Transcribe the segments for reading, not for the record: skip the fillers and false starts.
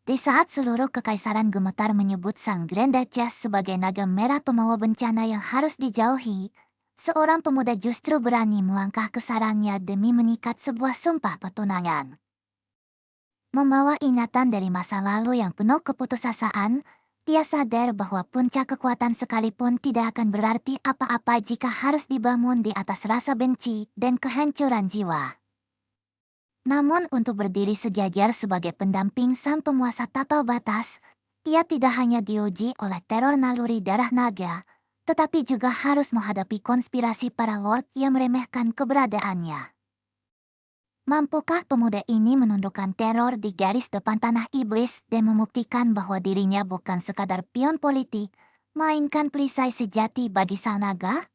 Di saat seluruh kekaisaran gemetar menyebut sang Grand Duchess sebagai naga merah pembawa bencana yang harus dijauhi, seorang pemuda justru berani melangkah ke sarangnya demi mengikat sebuah sumpah pertunangan. Membawa ingatan dari masa lalu yang penuh keputusasaan, ia sadar bahwa puncak kekuatan sekalipun tidak akan berarti apa-apa jika harus dibangun di atas rasa benci dan kehancuran jiwa. Namun untuk berdiri sejajar sebagai pendamping sang penguasa tanpa batas, ia tidak hanya diuji oleh teror naluri darah naga, tetapi juga harus menghadapi konspirasi para lord yang meremehkan keberadaannya. Mampukah pemuda ini menundukkan teror di garis depan tanah iblis dan membuktikan bahwa dirinya bukan sekadar pion politik, melainkan perisai sejati bagi sang naga?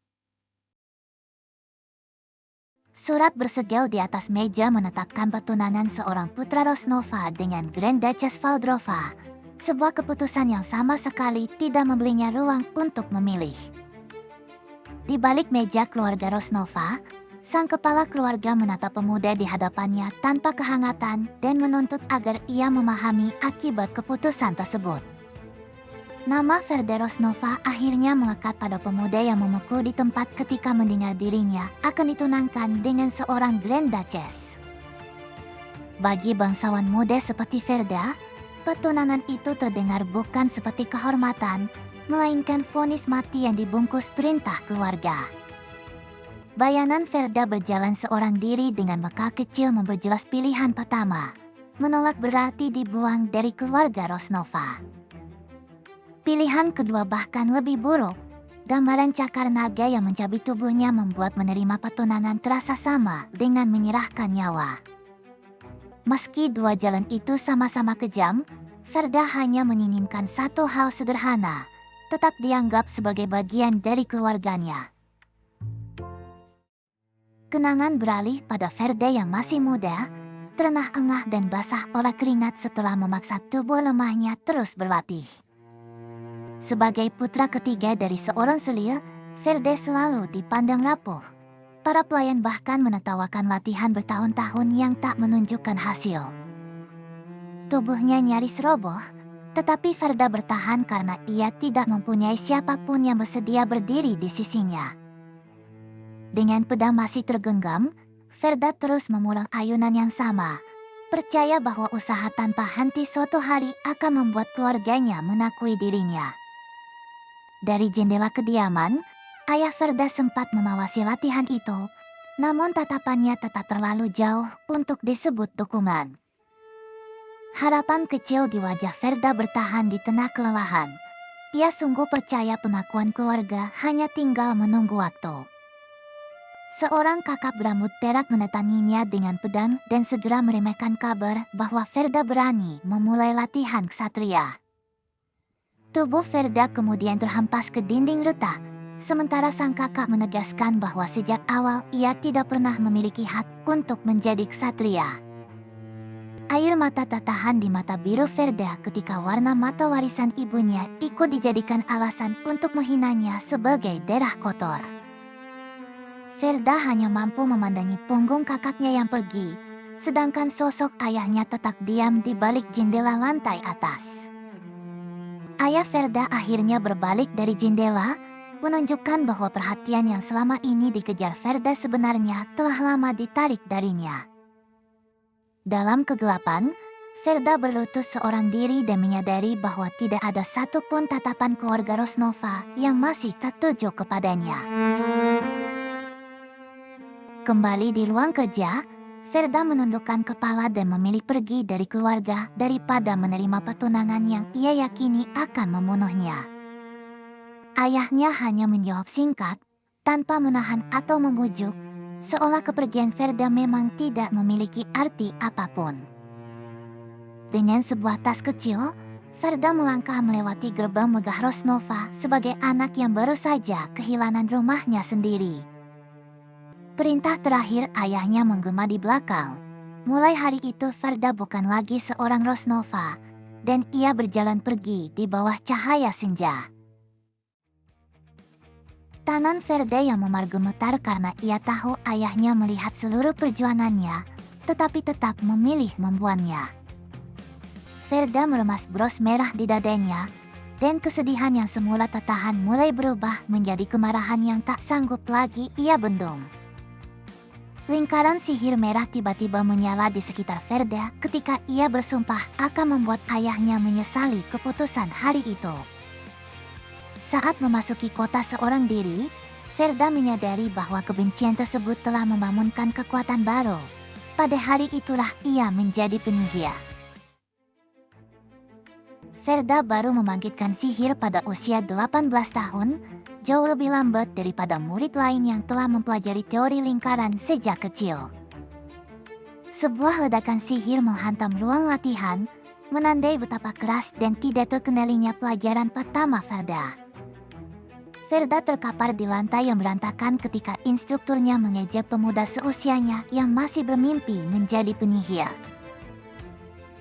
Surat bersegel di atas meja menetapkan pertunangan seorang putra Rosnova dengan Grand Duchess Valdrova, sebuah keputusan yang sama sekali tidak memberinya ruang untuk memilih. Di balik meja keluarga Rosnova, sang kepala keluarga menatap pemuda di hadapannya tanpa kehangatan dan menuntut agar ia memahami akibat keputusan tersebut. Nama Ferda Rosnova akhirnya melekat pada pemuda yang memekul di tempat ketika mendengar dirinya akan ditunangkan dengan seorang Grand Duchess. Bagi bangsawan muda seperti Ferda, pertunangan itu terdengar bukan seperti kehormatan, melainkan vonis mati yang dibungkus perintah keluarga. Bayangan Ferda berjalan seorang diri dengan bekal kecil memperjelas pilihan pertama. Menolak berarti dibuang dari keluarga Rosnova. Pilihan kedua bahkan lebih buruk. Gambaran cakar naga yang mencabik tubuhnya membuat menerima pertunangan terasa sama dengan menyerahkan nyawa. Meski dua jalan itu sama-sama kejam, Ferda hanya menginginkan satu hal sederhana, tetap dianggap sebagai bagian dari keluarganya. Kenangan beralih pada Ferda yang masih muda, terengah-engah dan basah oleh keringat setelah memaksa tubuh lemahnya terus berlatih. Sebagai putra ketiga dari seorang selir, Ferda selalu dipandang rapuh. Para pelayan bahkan menertawakan latihan bertahun-tahun yang tak menunjukkan hasil. Tubuhnya nyaris roboh, tetapi Ferda bertahan karena ia tidak mempunyai siapapun yang bersedia berdiri di sisinya. Dengan pedang masih tergenggam, Ferda terus memulang ayunan yang sama, percaya bahwa usaha tanpa henti suatu hari akan membuat keluarganya mengakui dirinya. Dari jendela kediaman, ayah Ferda sempat mengawasi latihan itu, namun tatapannya tetap terlalu jauh untuk disebut dukungan. Harapan kecil di wajah Ferda bertahan di tengah kelelahan. Ia sungguh percaya pengakuan keluarga hanya tinggal menunggu waktu. Seorang kakak berambut perak mendatanginya dengan pedang dan segera meremehkan kabar bahwa Ferda berani memulai latihan ksatria. Tubuh Ferda kemudian terhempas ke dinding retak, sementara sang kakak menegaskan bahwa sejak awal ia tidak pernah memiliki hak untuk menjadi ksatria. Air mata tak tahan di mata biru Ferda ketika warna mata warisan ibunya ikut dijadikan alasan untuk menghinanya sebagai darah kotor. Ferda hanya mampu memandangi punggung kakaknya yang pergi, sedangkan sosok ayahnya tetap diam di balik jendela lantai atas. Ayah Ferda akhirnya berbalik dari jendela, menunjukkan bahwa perhatian yang selama ini dikejar Ferda sebenarnya telah lama ditarik darinya. Dalam kegelapan, Ferda berlutut seorang diri dan menyadari bahwa tidak ada satupun tatapan keluarga Rosnova yang masih tertuju kepadanya. Kembali di ruang kerja, Ferda menundukkan kepala dan memilih pergi dari keluarga daripada menerima pertunangan yang ia yakini akan membunuhnya. Ayahnya hanya menjawab singkat, tanpa menahan atau membujuk, seolah kepergian Ferda memang tidak memiliki arti apapun. Dengan sebuah tas kecil, Ferda melangkah melewati gerbang megah Rosnova sebagai anak yang baru saja kehilangan rumahnya sendiri. Perintah terakhir ayahnya menggema di belakang. Mulai hari itu Ferda bukan lagi seorang Rosnova, dan ia berjalan pergi di bawah cahaya senja. Tangan Ferda yang memar gemetar karena ia tahu ayahnya melihat seluruh perjuangannya, tetapi tetap memilih membuangnya. Ferda meremas bros merah di dadanya, dan kesedihan yang semula tertahan mulai berubah menjadi kemarahan yang tak sanggup lagi ia bendung. Lingkaran sihir merah tiba-tiba menyala di sekitar Ferda ketika ia bersumpah akan membuat ayahnya menyesali keputusan hari itu. Saat memasuki kota seorang diri, Ferda menyadari bahwa kebencian tersebut telah membangunkan kekuatan baru. Pada hari itulah ia menjadi penyihir. Ferda baru membangkitkan sihir pada usia 18 tahun, jauh lebih lambat daripada murid lain yang telah mempelajari teori lingkaran sejak kecil. Sebuah ledakan sihir menghantam ruang latihan, menandai betapa keras dan tidak terkendalinya pelajaran pertama Ferda. Ferda terkapar di lantai yang berantakan ketika instrukturnya mengejek pemuda seusianya yang masih bermimpi menjadi penyihir.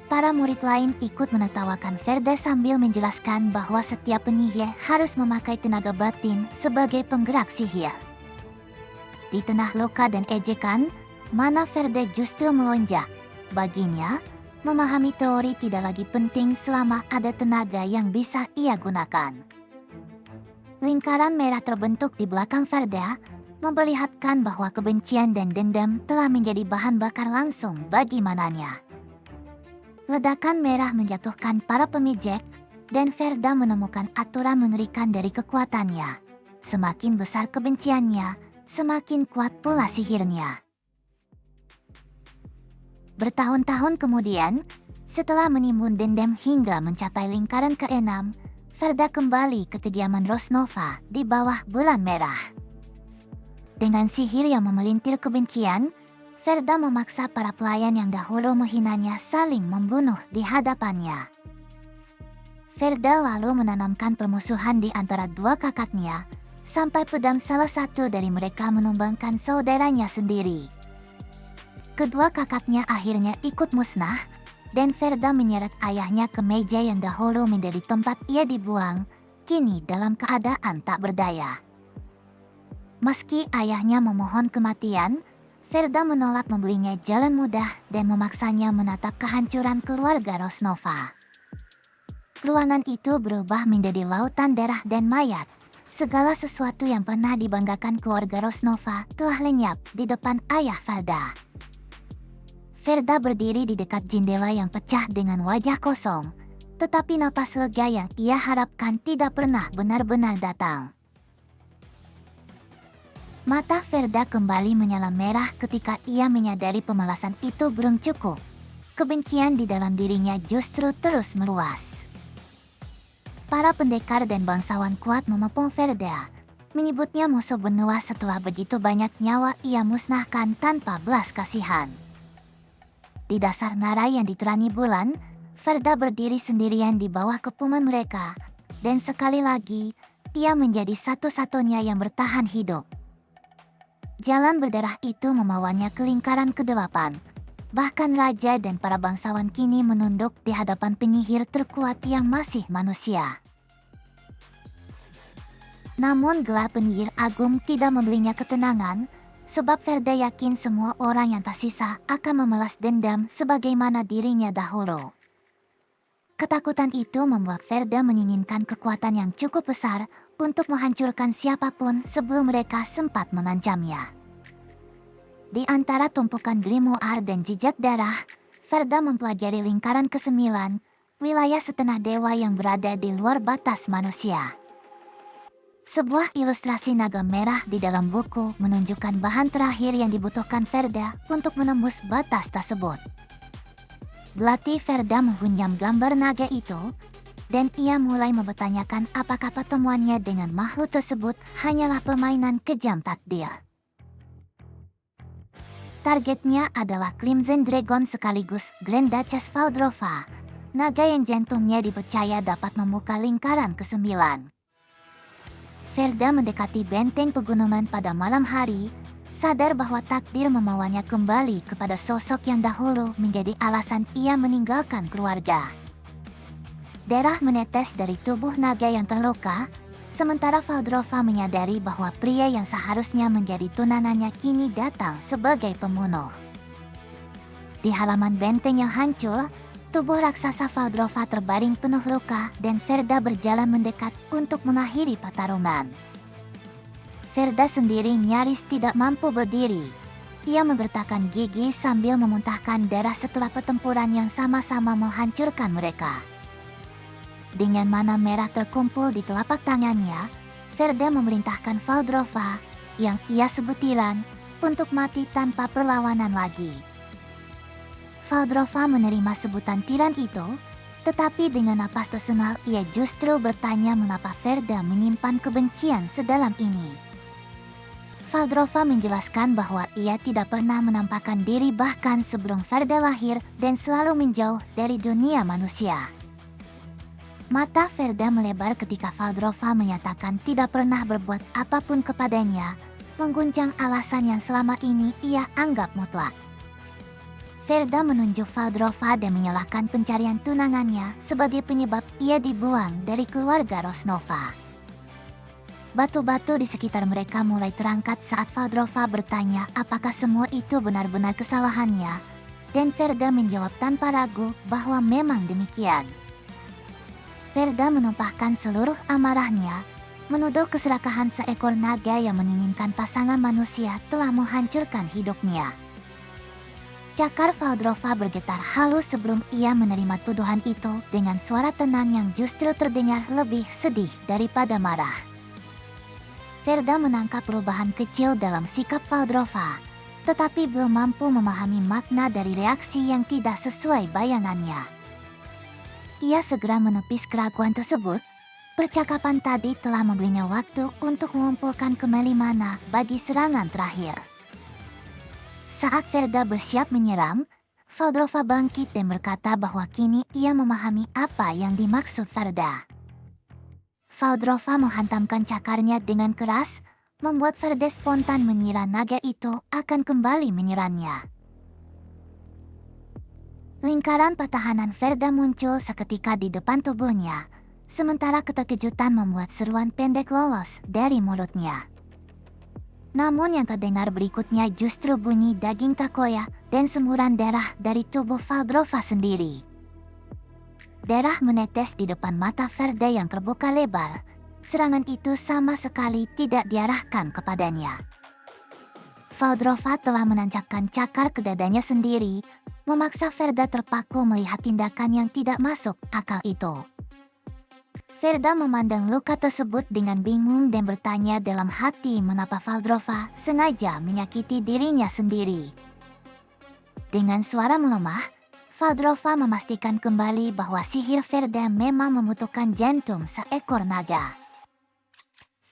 Para murid lain ikut menertawakan Ferda sambil menjelaskan bahwa setiap penyihir harus memakai tenaga batin sebagai penggerak sihir. Di tengah luka dan ejekan, mana Ferda justru melonjak. Baginya, memahami teori tidak lagi penting selama ada tenaga yang bisa ia gunakan. Lingkaran merah terbentuk di belakang Ferda, memperlihatkan bahwa kebencian dan dendam telah menjadi bahan bakar langsung bagi mananya. Ledakan merah menjatuhkan para pemijek, dan Ferda menemukan aturan mengerikan dari kekuatannya. Semakin besar kebenciannya, semakin kuat pula sihirnya. Bertahun-tahun kemudian, setelah menimbun dendam hingga mencapai lingkaran ke-6, Ferda kembali ke kediaman Rosnova di bawah bulan merah. Dengan sihir yang memelintir kebencian, Ferda memaksa para pelayan yang dahulu menghinanya saling membunuh di hadapannya. Ferda lalu menanamkan permusuhan di antara dua kakaknya, sampai pedang salah satu dari mereka menumbangkan saudaranya sendiri. Kedua kakaknya akhirnya ikut musnah, dan Ferda menyeret ayahnya ke meja yang dahulu menjadi tempat ia dibuang, kini dalam keadaan tak berdaya. Meski ayahnya memohon kematian, Ferda menolak memberinya jalan mudah dan memaksanya menatap kehancuran keluarga Rosnova. Ruangan itu berubah menjadi lautan darah dan mayat. Segala sesuatu yang pernah dibanggakan keluarga Rosnova telah lenyap di depan ayah Ferda. Ferda berdiri di dekat jendela yang pecah dengan wajah kosong, tetapi napas lega yang ia harapkan tidak pernah benar-benar datang. Mata Ferda kembali menyala merah ketika ia menyadari pemalasan itu belum cukup. Kebencian di dalam dirinya justru terus meluas. Para pendekar dan bangsawan kuat memepung Ferda, menyebutnya musuh benua setelah begitu banyak nyawa ia musnahkan tanpa belas kasihan. Di dasar nara yang diterangi bulan, Ferda berdiri sendirian di bawah kepungan mereka, dan sekali lagi, ia menjadi satu-satunya yang bertahan hidup. Jalan berdarah itu membawanya ke lingkaran ke-8. Bahkan raja dan para bangsawan kini menunduk di hadapan penyihir terkuat yang masih manusia. Namun gelar penyihir agung tidak memberinya ketenangan, sebab Ferda yakin semua orang yang tersisa akan memelas dendam sebagaimana dirinya dahulu. Ketakutan itu membuat Ferda menginginkan kekuatan yang cukup besar untuk menghancurkan siapapun sebelum mereka sempat mengancamnya. Di antara tumpukan grimoire dan jejak darah, Ferda mempelajari lingkaran ke-9, wilayah setengah dewa yang berada di luar batas manusia. Sebuah ilustrasi naga merah di dalam buku menunjukkan bahan terakhir yang dibutuhkan Ferda untuk menembus batas tersebut. Belati Ferda menghunjam gambar naga itu, dan ia mulai mempertanyakan apakah pertemuannya dengan makhluk tersebut hanyalah permainan kejam takdir. Targetnya adalah Crimson Dragon sekaligus Grand Duchess Valdrova, naga yang jantungnya dipercaya dapat membuka lingkaran ke-9. Ferda mendekati benteng pegunungan pada malam hari, sadar bahwa takdir memawanya kembali kepada sosok yang dahulu menjadi alasan ia meninggalkan keluarga. Darah menetes dari tubuh naga yang terluka, sementara Valdrova menyadari bahwa pria yang seharusnya menjadi tunangannya kini datang sebagai pembunuh. Di halaman benteng yang hancur, Tubuh raksasa Valdrova terbaring penuh luka dan Ferda berjalan mendekat untuk mengakhiri pertarungan. Ferda sendiri nyaris tidak mampu berdiri. Ia menggertakkan gigi sambil memuntahkan darah setelah pertempuran yang sama-sama menghancurkan mereka. Dengan mana merah terkumpul di telapak tangannya, Ferda memerintahkan Valdrova, yang ia sebut tiran, untuk mati tanpa perlawanan lagi. Valdrova menerima sebutan tiran itu, tetapi dengan napas tersengal ia justru bertanya mengapa Ferda menyimpan kebencian sedalam ini. Valdrova menjelaskan bahwa ia tidak pernah menampakkan diri bahkan sebelum Ferda lahir dan selalu menjauh dari dunia manusia. Mata Ferda melebar ketika Valdrova menyatakan tidak pernah berbuat apapun kepadanya, mengguncang alasan yang selama ini ia anggap mutlak. Ferda menunjuk Valdrova dan menyalahkan pencarian tunangannya sebagai penyebab ia dibuang dari keluarga Rosnova. Batu-batu di sekitar mereka mulai terangkat saat Valdrova bertanya apakah semua itu benar-benar kesalahannya, dan Ferda menjawab tanpa ragu bahwa memang demikian. Ferda menumpahkan seluruh amarahnya, menuduh keserakahan seekor naga yang menginginkan pasangan manusia telah menghancurkan hidupnya. Cakar Valdrova bergetar halus sebelum ia menerima tuduhan itu dengan suara tenang yang justru terdengar lebih sedih daripada marah. Ferda menangkap perubahan kecil dalam sikap Valdrova, tetapi belum mampu memahami makna dari reaksi yang tidak sesuai bayangannya. Ia segera menepis keraguan tersebut. Percakapan tadi telah memberinya waktu untuk mengumpulkan kembali mana bagi serangan terakhir. Saat Ferda bersiap menyeram, Valdrova bangkit dan berkata bahwa kini ia memahami apa yang dimaksud Ferda. Valdrova menghantamkan cakarnya dengan keras, membuat Ferda spontan mengira naga itu akan kembali menyerangnya. Lingkaran pertahanan Ferda muncul seketika di depan tubuhnya, sementara keterkejutan membuat seruan pendek lolos dari mulutnya. Namun yang terdengar berikutnya justru bunyi daging takoya dan semburan darah dari tubuh Valdrova sendiri. Darah menetes di depan mata Ferda yang terbuka lebar. Serangan itu sama sekali tidak diarahkan kepadanya. Valdrova telah menancapkan cakar ke dadanya sendiri, memaksa Ferda terpaku melihat tindakan yang tidak masuk akal itu. Ferda memandang luka tersebut dengan bingung dan bertanya dalam hati mengapa Valdrova sengaja menyakiti dirinya sendiri. Dengan suara melemah, Valdrova memastikan kembali bahwa sihir Ferda memang membutuhkan jantung seekor naga.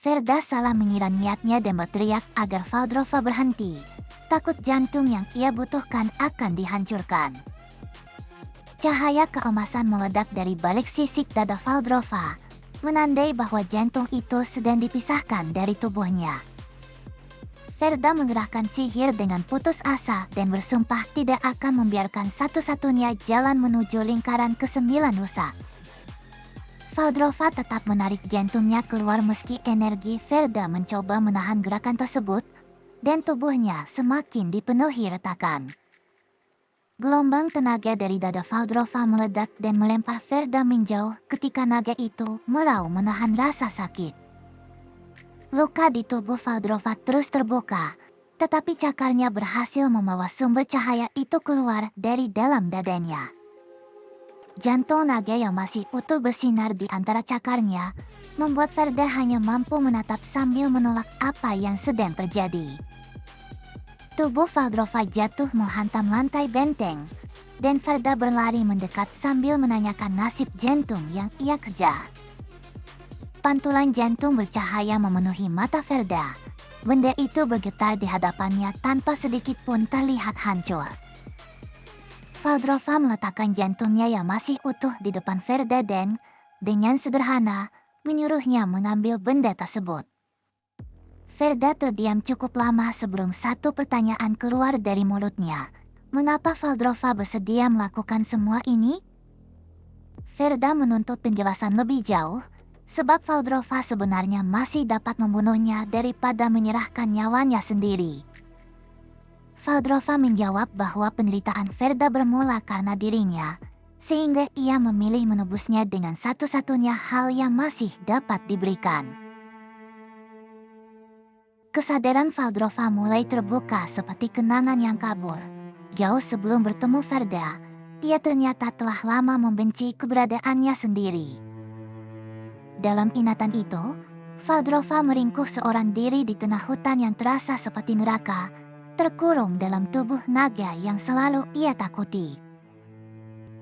Ferda salah mengira niatnya dan berteriak agar Valdrova berhenti, takut jantung yang ia butuhkan akan dihancurkan. Cahaya keemasan meledak dari balik sisik dada Valdrova, menandai bahwa jantung itu sedang dipisahkan dari tubuhnya. Ferda menggerakkan sihir dengan putus asa dan bersumpah tidak akan membiarkan satu-satunya jalan menuju lingkaran ke-9 rusak. Valdrova tetap menarik jantungnya keluar meski energi Ferda mencoba menahan gerakan tersebut, dan tubuhnya semakin dipenuhi retakan. Gelombang tenaga dari dada Valdrova meledak dan melempar Ferda menjauh ketika naga itu merau menahan rasa sakit. Luka di tubuh Valdrova terus terbuka, tetapi cakarnya berhasil membawa sumber cahaya itu keluar dari dalam dadanya. Jantung naga yang masih utuh bersinar di antara cakarnya, membuat Ferda hanya mampu menatap sambil menolak apa yang sedang terjadi. Tubuh Valdrova jatuh menghantam lantai benteng, dan Ferda berlari mendekat sambil menanyakan nasib jantung yang ia kejar. Pantulan jantung bercahaya memenuhi mata Ferda. Benda itu bergetar di hadapannya tanpa sedikit pun terlihat hancur. Valdrova meletakkan jantungnya yang masih utuh di depan Ferda dan, dengan sederhana, menyuruhnya mengambil benda tersebut. Ferda terdiam cukup lama sebelum satu pertanyaan keluar dari mulutnya. Mengapa Valdrova bersedia melakukan semua ini? Ferda menuntut penjelasan lebih jauh, sebab Valdrova sebenarnya masih dapat membunuhnya daripada menyerahkan nyawanya sendiri. Valdrova menjawab bahwa penderitaan Ferda bermula karena dirinya, sehingga ia memilih menebusnya dengan satu-satunya hal yang masih dapat diberikan. Kesadaran Valdrova mulai terbuka seperti kenangan yang kabur. Jauh sebelum bertemu Ferda, ia ternyata telah lama membenci keberadaannya sendiri. Dalam ingatan itu, Valdrova meringkuk seorang diri di tengah hutan yang terasa seperti neraka, terkurung dalam tubuh naga yang selalu ia takuti.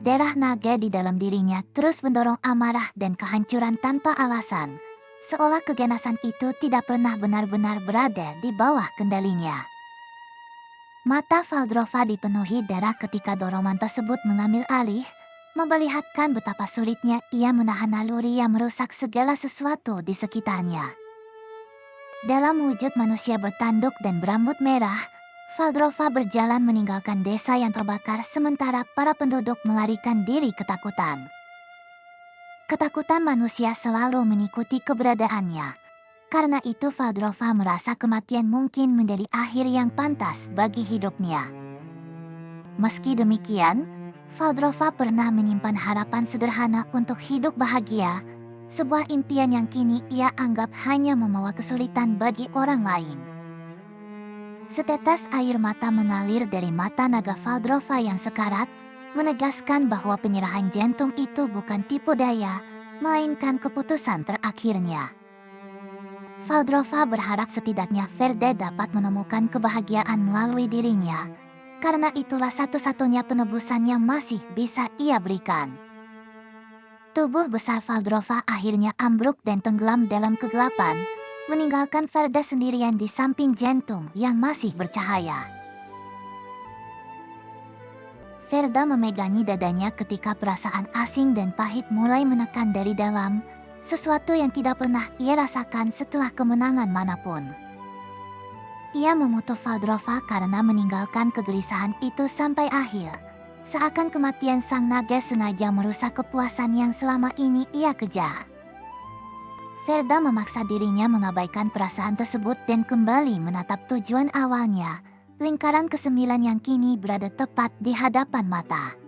Darah naga di dalam dirinya terus mendorong amarah dan kehancuran tanpa alasan, seolah keganasan itu tidak pernah benar-benar berada di bawah kendalinya. Mata Valdrova dipenuhi darah ketika dorongan tersebut mengambil alih, memperlihatkan betapa sulitnya ia menahan naluri yang merusak segala sesuatu di sekitarnya. Dalam wujud manusia bertanduk dan berambut merah, Valdrova berjalan meninggalkan desa yang terbakar sementara para penduduk melarikan diri ketakutan. Ketakutan manusia selalu mengikuti keberadaannya. Karena itu Valdrova merasa kematian mungkin menjadi akhir yang pantas bagi hidupnya. Meski demikian, Valdrova pernah menyimpan harapan sederhana untuk hidup bahagia, sebuah impian yang kini ia anggap hanya membawa kesulitan bagi orang lain. Setetes air mata mengalir dari mata naga Valdrova yang sekarat, menegaskan bahwa penyerahan jantung itu bukan tipu daya, melainkan keputusan terakhirnya. Valdrova berharap setidaknya Ferda dapat menemukan kebahagiaan melalui dirinya, karena itulah satu-satunya penebusan yang masih bisa ia berikan. Tubuh besar Valdrova akhirnya ambruk dan tenggelam dalam kegelapan, meninggalkan Ferda sendirian di samping jantung yang masih bercahaya. Ferda memegangi dadanya ketika perasaan asing dan pahit mulai menekan dari dalam, sesuatu yang tidak pernah ia rasakan setelah kemenangan manapun. Ia memutus Valdrova karena meninggalkan kegelisahan itu sampai akhir, seakan kematian sang naga sengaja merusak kepuasan yang selama ini ia kejar. Ferda memaksa dirinya mengabaikan perasaan tersebut dan kembali menatap tujuan awalnya, lingkaran kesembilan yang kini berada tepat di hadapan mata.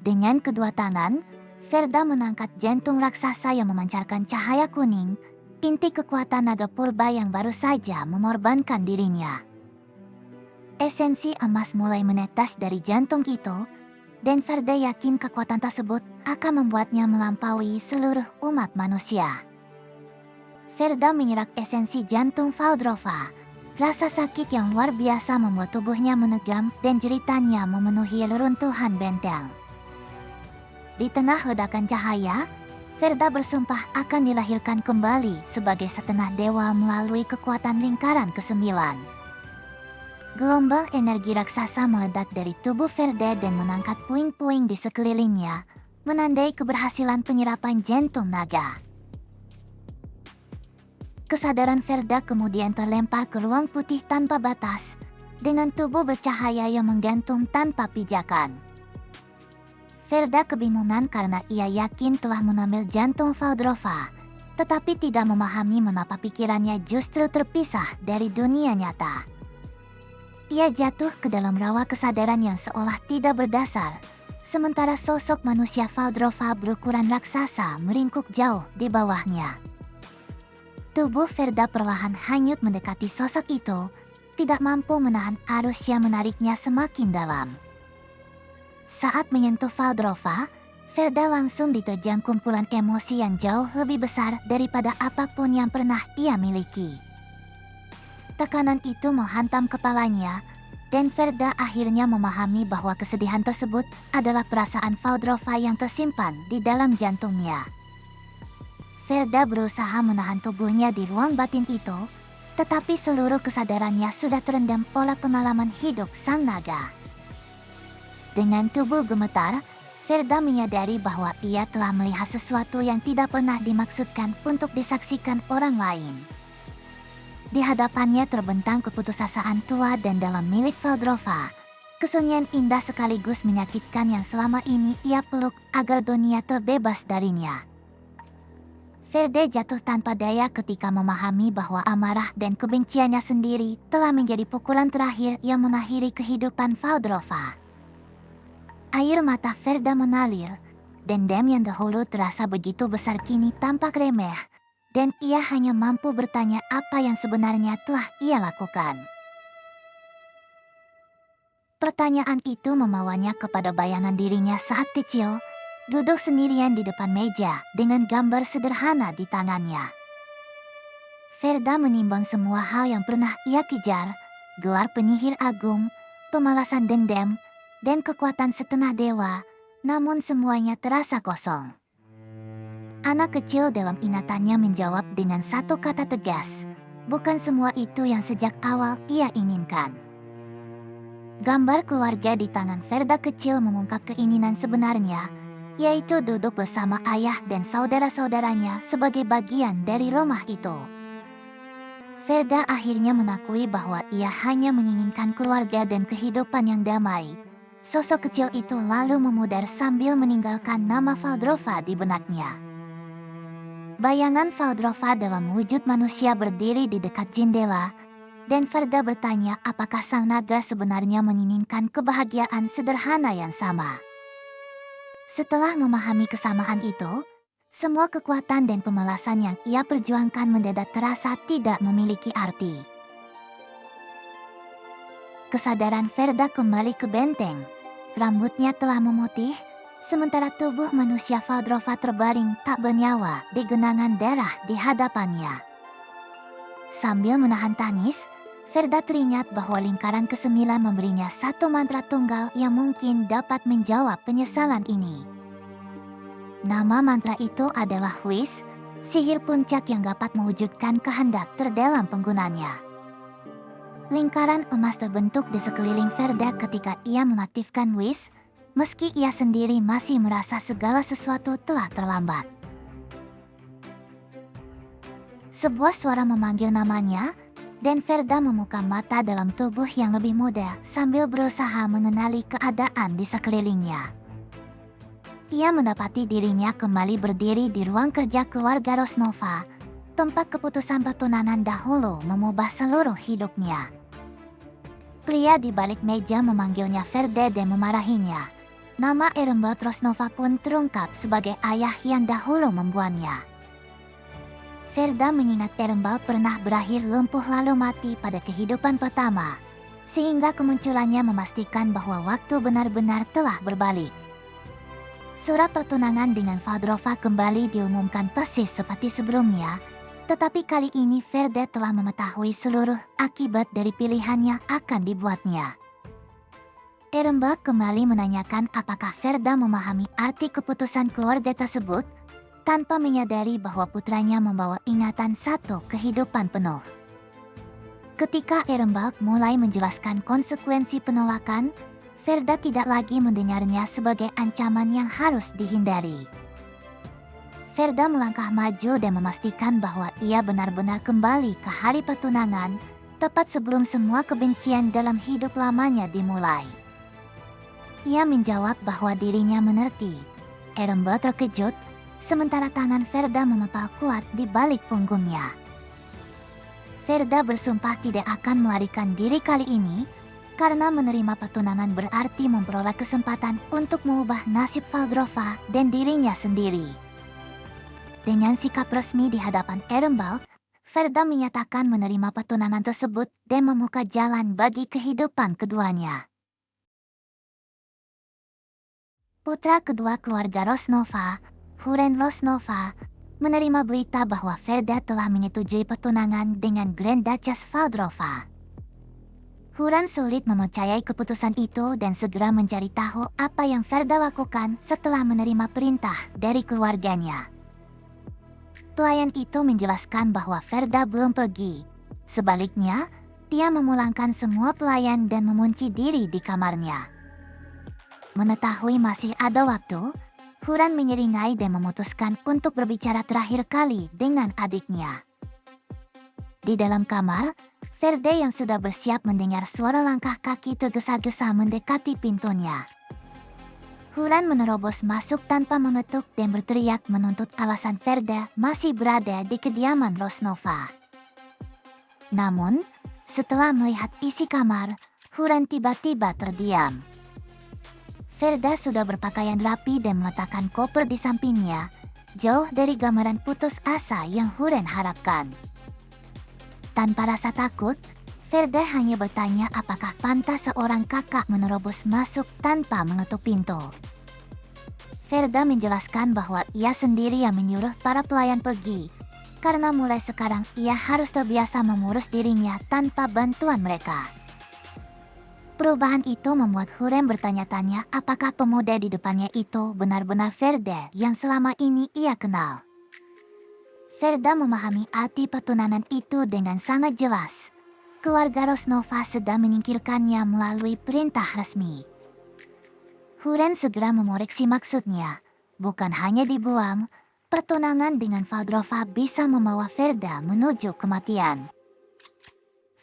Dengan kedua tangan, Ferda mengangkat jantung raksasa yang memancarkan cahaya kuning, inti kekuatan naga purba yang baru saja mengorbankan dirinya. Esensi emas mulai menetes dari jantung itu, dan Ferda yakin kekuatan tersebut akan membuatnya melampaui seluruh umat manusia. Ferda menyerak esensi jantung Valdrova. Rasa sakit yang luar biasa membuat tubuhnya menegam dan jeritannya memenuhi reruntuhan benteng. Di tengah ledakan cahaya, Ferda bersumpah akan dilahirkan kembali sebagai setengah dewa melalui kekuatan lingkaran kesembilan. Gelombang energi raksasa meledak dari tubuh Ferda dan mengangkat puing-puing di sekelilingnya, menandai keberhasilan penyerapan jantung naga. Kesadaran Ferda kemudian terlempar ke ruang putih tanpa batas, dengan tubuh bercahaya yang menggantung tanpa pijakan. Ferda kebingungan karena ia yakin telah mengambil jantung Valdrova, tetapi tidak memahami mengapa pikirannya justru terpisah dari dunia nyata. Ia jatuh ke dalam rawa kesadaran yang seolah tidak berdasar, sementara sosok manusia Valdrova berukuran raksasa meringkuk jauh di bawahnya. Tubuh Ferda perlahan hanyut mendekati sosok itu, tidak mampu menahan arus yang menariknya semakin dalam. Saat menyentuh Valdrova, Ferda langsung diterjang kumpulan emosi yang jauh lebih besar daripada apapun yang pernah ia miliki. Tekanan itu menghantam kepalanya, dan Ferda akhirnya memahami bahwa kesedihan tersebut adalah perasaan Valdrova yang tersimpan di dalam jantungnya. Ferda berusaha menahan tubuhnya di ruang batin itu, tetapi seluruh kesadarannya sudah terendam oleh pengalaman hidup sang naga. Dengan tubuh gemetar, Ferda menyadari bahwa ia telah melihat sesuatu yang tidak pernah dimaksudkan untuk disaksikan orang lain. Di hadapannya terbentang keputusasaan tua dan dalam milik Valdrova, kesunyian indah sekaligus menyakitkan yang selama ini ia peluk agar dunia terbebas darinya. Ferda jatuh tanpa daya ketika memahami bahwa amarah dan kebenciannya sendiri telah menjadi pukulan terakhir yang mengakhiri kehidupan Valdrova. Air mata Ferda mengalir. Dendam yang dahulu terasa begitu besar kini tampak remeh. Dan ia hanya mampu bertanya apa yang sebenarnya telah ia lakukan. Pertanyaan itu memawanya kepada bayangan dirinya saat kecil, duduk sendirian di depan meja dengan gambar sederhana di tangannya. Ferda menimbang semua hal yang pernah ia kejar, gelar penyihir agung, pemalasan dendam, dan kekuatan setengah dewa, namun semuanya terasa kosong. Anak kecil dalam ingatannya menjawab dengan satu kata tegas, bukan semua itu yang sejak awal ia inginkan. Gambar keluarga di tangan Ferda kecil mengungkap keinginan sebenarnya, yaitu duduk bersama ayah dan saudara-saudaranya sebagai bagian dari rumah itu. Ferda akhirnya mengakui bahwa ia hanya menginginkan keluarga dan kehidupan yang damai. Sosok kecil itu lalu memudar sambil meninggalkan nama Valdrova di benaknya. Bayangan Valdrova dalam wujud manusia berdiri di dekat jendela, dan Ferda bertanya apakah sang naga sebenarnya menginginkan kebahagiaan sederhana yang sama. Setelah memahami kesamaan itu, semua kekuatan dan pemalasan yang ia perjuangkan mendadak terasa tidak memiliki arti. Kesadaran Ferda kembali ke benteng. Rambutnya telah memutih, sementara tubuh manusia Valdrova terbaring tak bernyawa di genangan darah di hadapannya. Sambil menahan tangis, Ferda teringat bahwa lingkaran ke-9 memberinya satu mantra tunggal yang mungkin dapat menjawab penyesalan ini. Nama mantra itu adalah Wish, sihir puncak yang dapat mewujudkan kehendak terdalam penggunanya. Lingkaran emas terbentuk di sekeliling Ferda ketika ia mengaktifkan Wish, meski ia sendiri masih merasa segala sesuatu telah terlambat. Sebuah suara memanggil namanya, dan Ferda membuka mata dalam tubuh yang lebih muda sambil berusaha mengenali keadaan di sekelilingnya. Ia mendapati dirinya kembali berdiri di ruang kerja keluarga Rosnova, tempat keputusan pertunangan dahulu mengubah seluruh hidupnya. Pria di balik meja memanggilnya Ferda dan memarahinya. Nama Erembald Rosnova pun terungkap sebagai ayah yang dahulu membuangnya. Ferda mengingat Erembald pernah berakhir lumpuh lalu mati pada kehidupan pertama, sehingga kemunculannya memastikan bahwa waktu benar-benar telah berbalik. Surat pertunangan dengan Valdrova kembali diumumkan persis seperti sebelumnya, tetapi kali ini Ferda telah mengetahui seluruh akibat dari pilihan yang akan dibuatnya. Erembald kembali menanyakan apakah Ferda memahami arti keputusan keluarga tersebut, tanpa menyadari bahwa putranya membawa ingatan satu kehidupan penuh. Ketika Erembald mulai menjelaskan konsekuensi penolakan, Ferda tidak lagi mendengarnya sebagai ancaman yang harus dihindari. Ferda melangkah maju dan memastikan bahwa ia benar-benar kembali ke hari pertunangan, tepat sebelum semua kebencian dalam hidup lamanya dimulai. Ia menjawab bahwa dirinya mengerti. Erembald terkejut, sementara tangan Ferda memepal kuat di balik punggungnya. Ferda bersumpah tidak akan melarikan diri kali ini, karena menerima pertunangan berarti memperoleh kesempatan untuk mengubah nasib Valdrova dan dirinya sendiri. Dengan sikap resmi di hadapan Erembald, Ferda menyatakan menerima pertunangan tersebut dan membuka jalan bagi kehidupan keduanya. Putra kedua keluarga Rosnova, Huren Rosnova, menerima berita bahwa Ferda telah menyetujui pertunangan dengan Grand Duchess Valdrova. Huren sulit mempercayai keputusan itu dan segera mencari tahu apa yang Ferda lakukan setelah menerima perintah dari keluarganya. Pelayan itu menjelaskan bahwa Ferda belum pergi. Sebaliknya, dia memulangkan semua pelayan dan mengunci diri di kamarnya. Mengetahui masih ada waktu, Huren menyeringai dan memutuskan untuk berbicara terakhir kali dengan adiknya. Di dalam kamar, Ferda yang sudah bersiap mendengar suara langkah kaki tergesa-gesa mendekati pintunya. Huren menerobos masuk tanpa mengetuk dan berteriak menuntut alasan Ferda masih berada di kediaman Rosnova. Namun, setelah melihat isi kamar, Huren tiba-tiba terdiam. Ferda sudah berpakaian rapi dan meletakkan koper di sampingnya, jauh dari gambaran putus asa yang Huren harapkan. Tanpa rasa takut, Ferda hanya bertanya apakah pantas seorang kakak menerobos masuk tanpa mengetuk pintu. Ferda menjelaskan bahwa ia sendiri yang menyuruh para pelayan pergi, karena mulai sekarang ia harus terbiasa mengurus dirinya tanpa bantuan mereka. Perubahan itu membuat Huren bertanya-tanya apakah pemuda di depannya itu benar-benar Ferda yang selama ini ia kenal. Ferda memahami arti pertunangan itu dengan sangat jelas. Keluarga Rosnova sedang menyingkirkannya melalui perintah resmi. Huren segera mengoreksi maksudnya. Bukan hanya dibuang, pertunangan dengan Valdrova bisa membawa Ferda menuju kematian.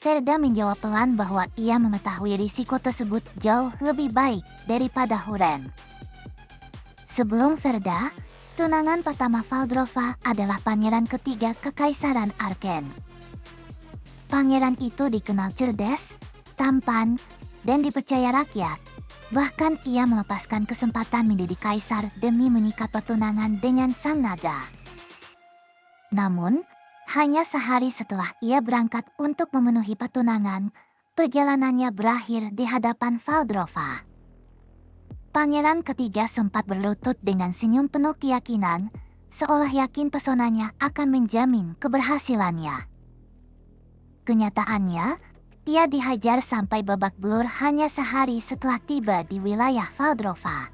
Ferda menjawab pelan bahwa ia mengetahui risiko tersebut jauh lebih baik daripada Huren. Sebelum Ferda, tunangan pertama Valdrova adalah pangeran ketiga Kekaisaran Arken. Pangeran itu dikenal cerdas, tampan, dan dipercaya rakyat. Bahkan ia melepaskan kesempatan menjadi kaisar demi mengikat pertunangan dengan sang naga. Namun, hanya sehari setelah ia berangkat untuk memenuhi pertunangan, perjalanannya berakhir di hadapan Valdrova. Pangeran ketiga sempat berlutut dengan senyum penuh keyakinan, seolah yakin pesonanya akan menjamin keberhasilannya. Kenyataannya, ia dihajar sampai babak belur hanya sehari setelah tiba di wilayah Valdrova.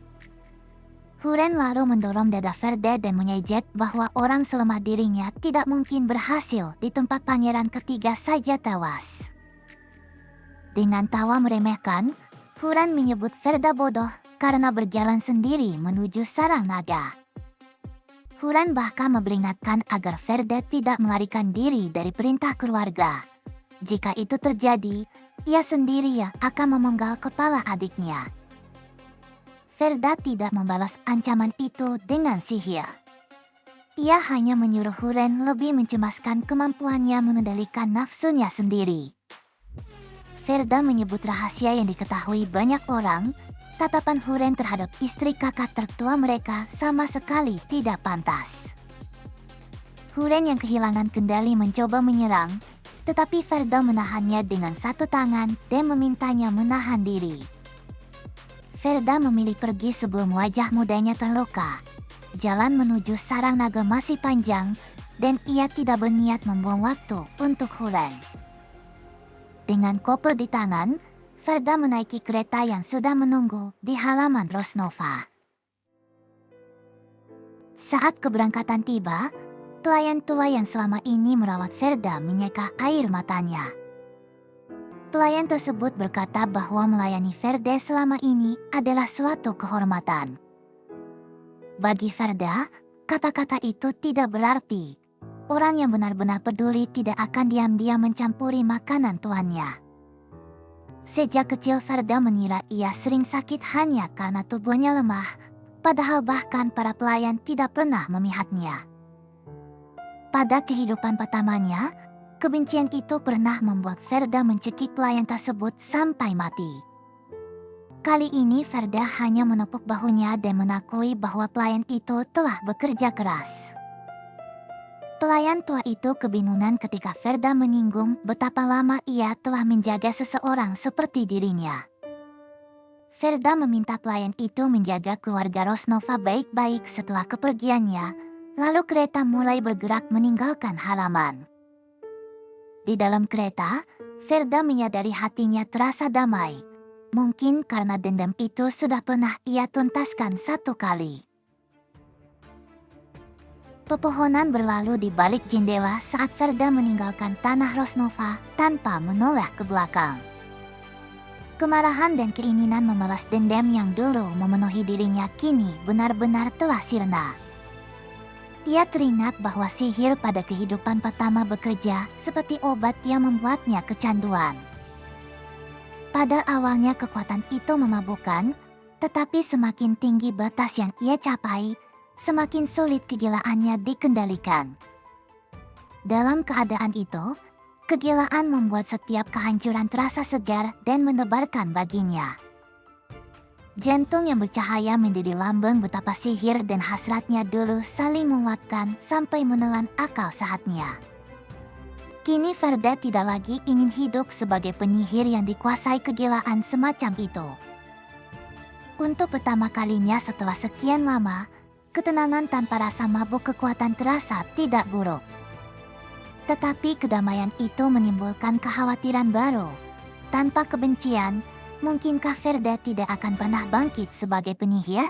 Huren lalu mendorong dada Ferda dan mengejek bahwa orang selemah dirinya tidak mungkin berhasil di tempat pangeran ketiga saja tewas. Dengan tawa meremehkan, Huren menyebut Ferda bodoh karena berjalan sendiri menuju sarang naga. Huren bahkan memperingatkan agar Ferda tidak melarikan diri dari perintah keluarga. Jika itu terjadi, ia sendiri yang akan memenggal kepala adiknya. Ferda tidak membalas ancaman itu dengan sihir. Ia hanya menyuruh Huren lebih mencemaskan kemampuannya mengendalikan nafsunya sendiri. Ferda menyebut rahasia yang diketahui banyak orang. Tatapan Huren terhadap istri kakak tertua mereka sama sekali tidak pantas. Huren yang kehilangan kendali mencoba menyerang, tetapi Ferda menahannya dengan satu tangan dan memintanya menahan diri. Ferda memilih pergi sebelum wajah mudanya terluka. Jalan menuju sarang naga masih panjang, dan ia tidak berniat membuang waktu untuk Huren. Dengan koper di tangan, Ferda menaiki kereta yang sudah menunggu di halaman Rosnova. Saat keberangkatan tiba, pelayan tua yang selama ini merawat Ferda menyeka air matanya. Pelayan tersebut berkata bahwa melayani Ferda selama ini adalah suatu kehormatan. Bagi Ferda, kata-kata itu tidak berarti. Orang yang benar-benar peduli tidak akan diam-diam mencampuri makanan tuannya. Sejak kecil Ferda mengira ia sering sakit hanya karena tubuhnya lemah, padahal bahkan para pelayan tidak pernah memihatnya. Pada kehidupan pertamanya, kebencian itu pernah membuat Ferda mencekik pelayan tersebut sampai mati. Kali ini Ferda hanya menepuk bahunya dan mengakui bahwa pelayan itu telah bekerja keras. Pelayan tua itu kebingungan ketika Ferda menyinggung betapa lama ia telah menjaga seseorang seperti dirinya. Ferda meminta pelayan itu menjaga keluarga Rosnova baik-baik setelah kepergiannya, lalu kereta mulai bergerak meninggalkan halaman. Di dalam kereta, Ferda menyadari hatinya terasa damai. Mungkin karena dendam itu sudah pernah ia tuntaskan satu kali. Pepohonan berlalu di balik jendela saat Ferda meninggalkan tanah Rosnova tanpa menoleh ke belakang. Kemarahan dan keinginan membalas dendam yang dulu memenuhi dirinya kini benar-benar telah sirna. Ia teringat bahwa sihir pada kehidupan pertama bekerja seperti obat yang membuatnya kecanduan. Pada awalnya kekuatan itu memabukkan, tetapi semakin tinggi batas yang ia capai, semakin sulit kegilaannya dikendalikan. Dalam keadaan itu, kegilaan membuat setiap kehancuran terasa segar dan mendebarkan baginya. Jantung yang bercahaya menjadi lambang betapa sihir dan hasratnya dulu saling menguatkan sampai menelan akal sehatnya. Kini Ferda tidak lagi ingin hidup sebagai penyihir yang dikuasai kegilaan semacam itu. Untuk pertama kalinya setelah sekian lama, ketenangan tanpa rasa mabuk kekuatan terasa tidak buruk. Tetapi kedamaian itu menimbulkan kekhawatiran baru. Tanpa kebencian, mungkinkah Ferda tidak akan pernah bangkit sebagai penyihir?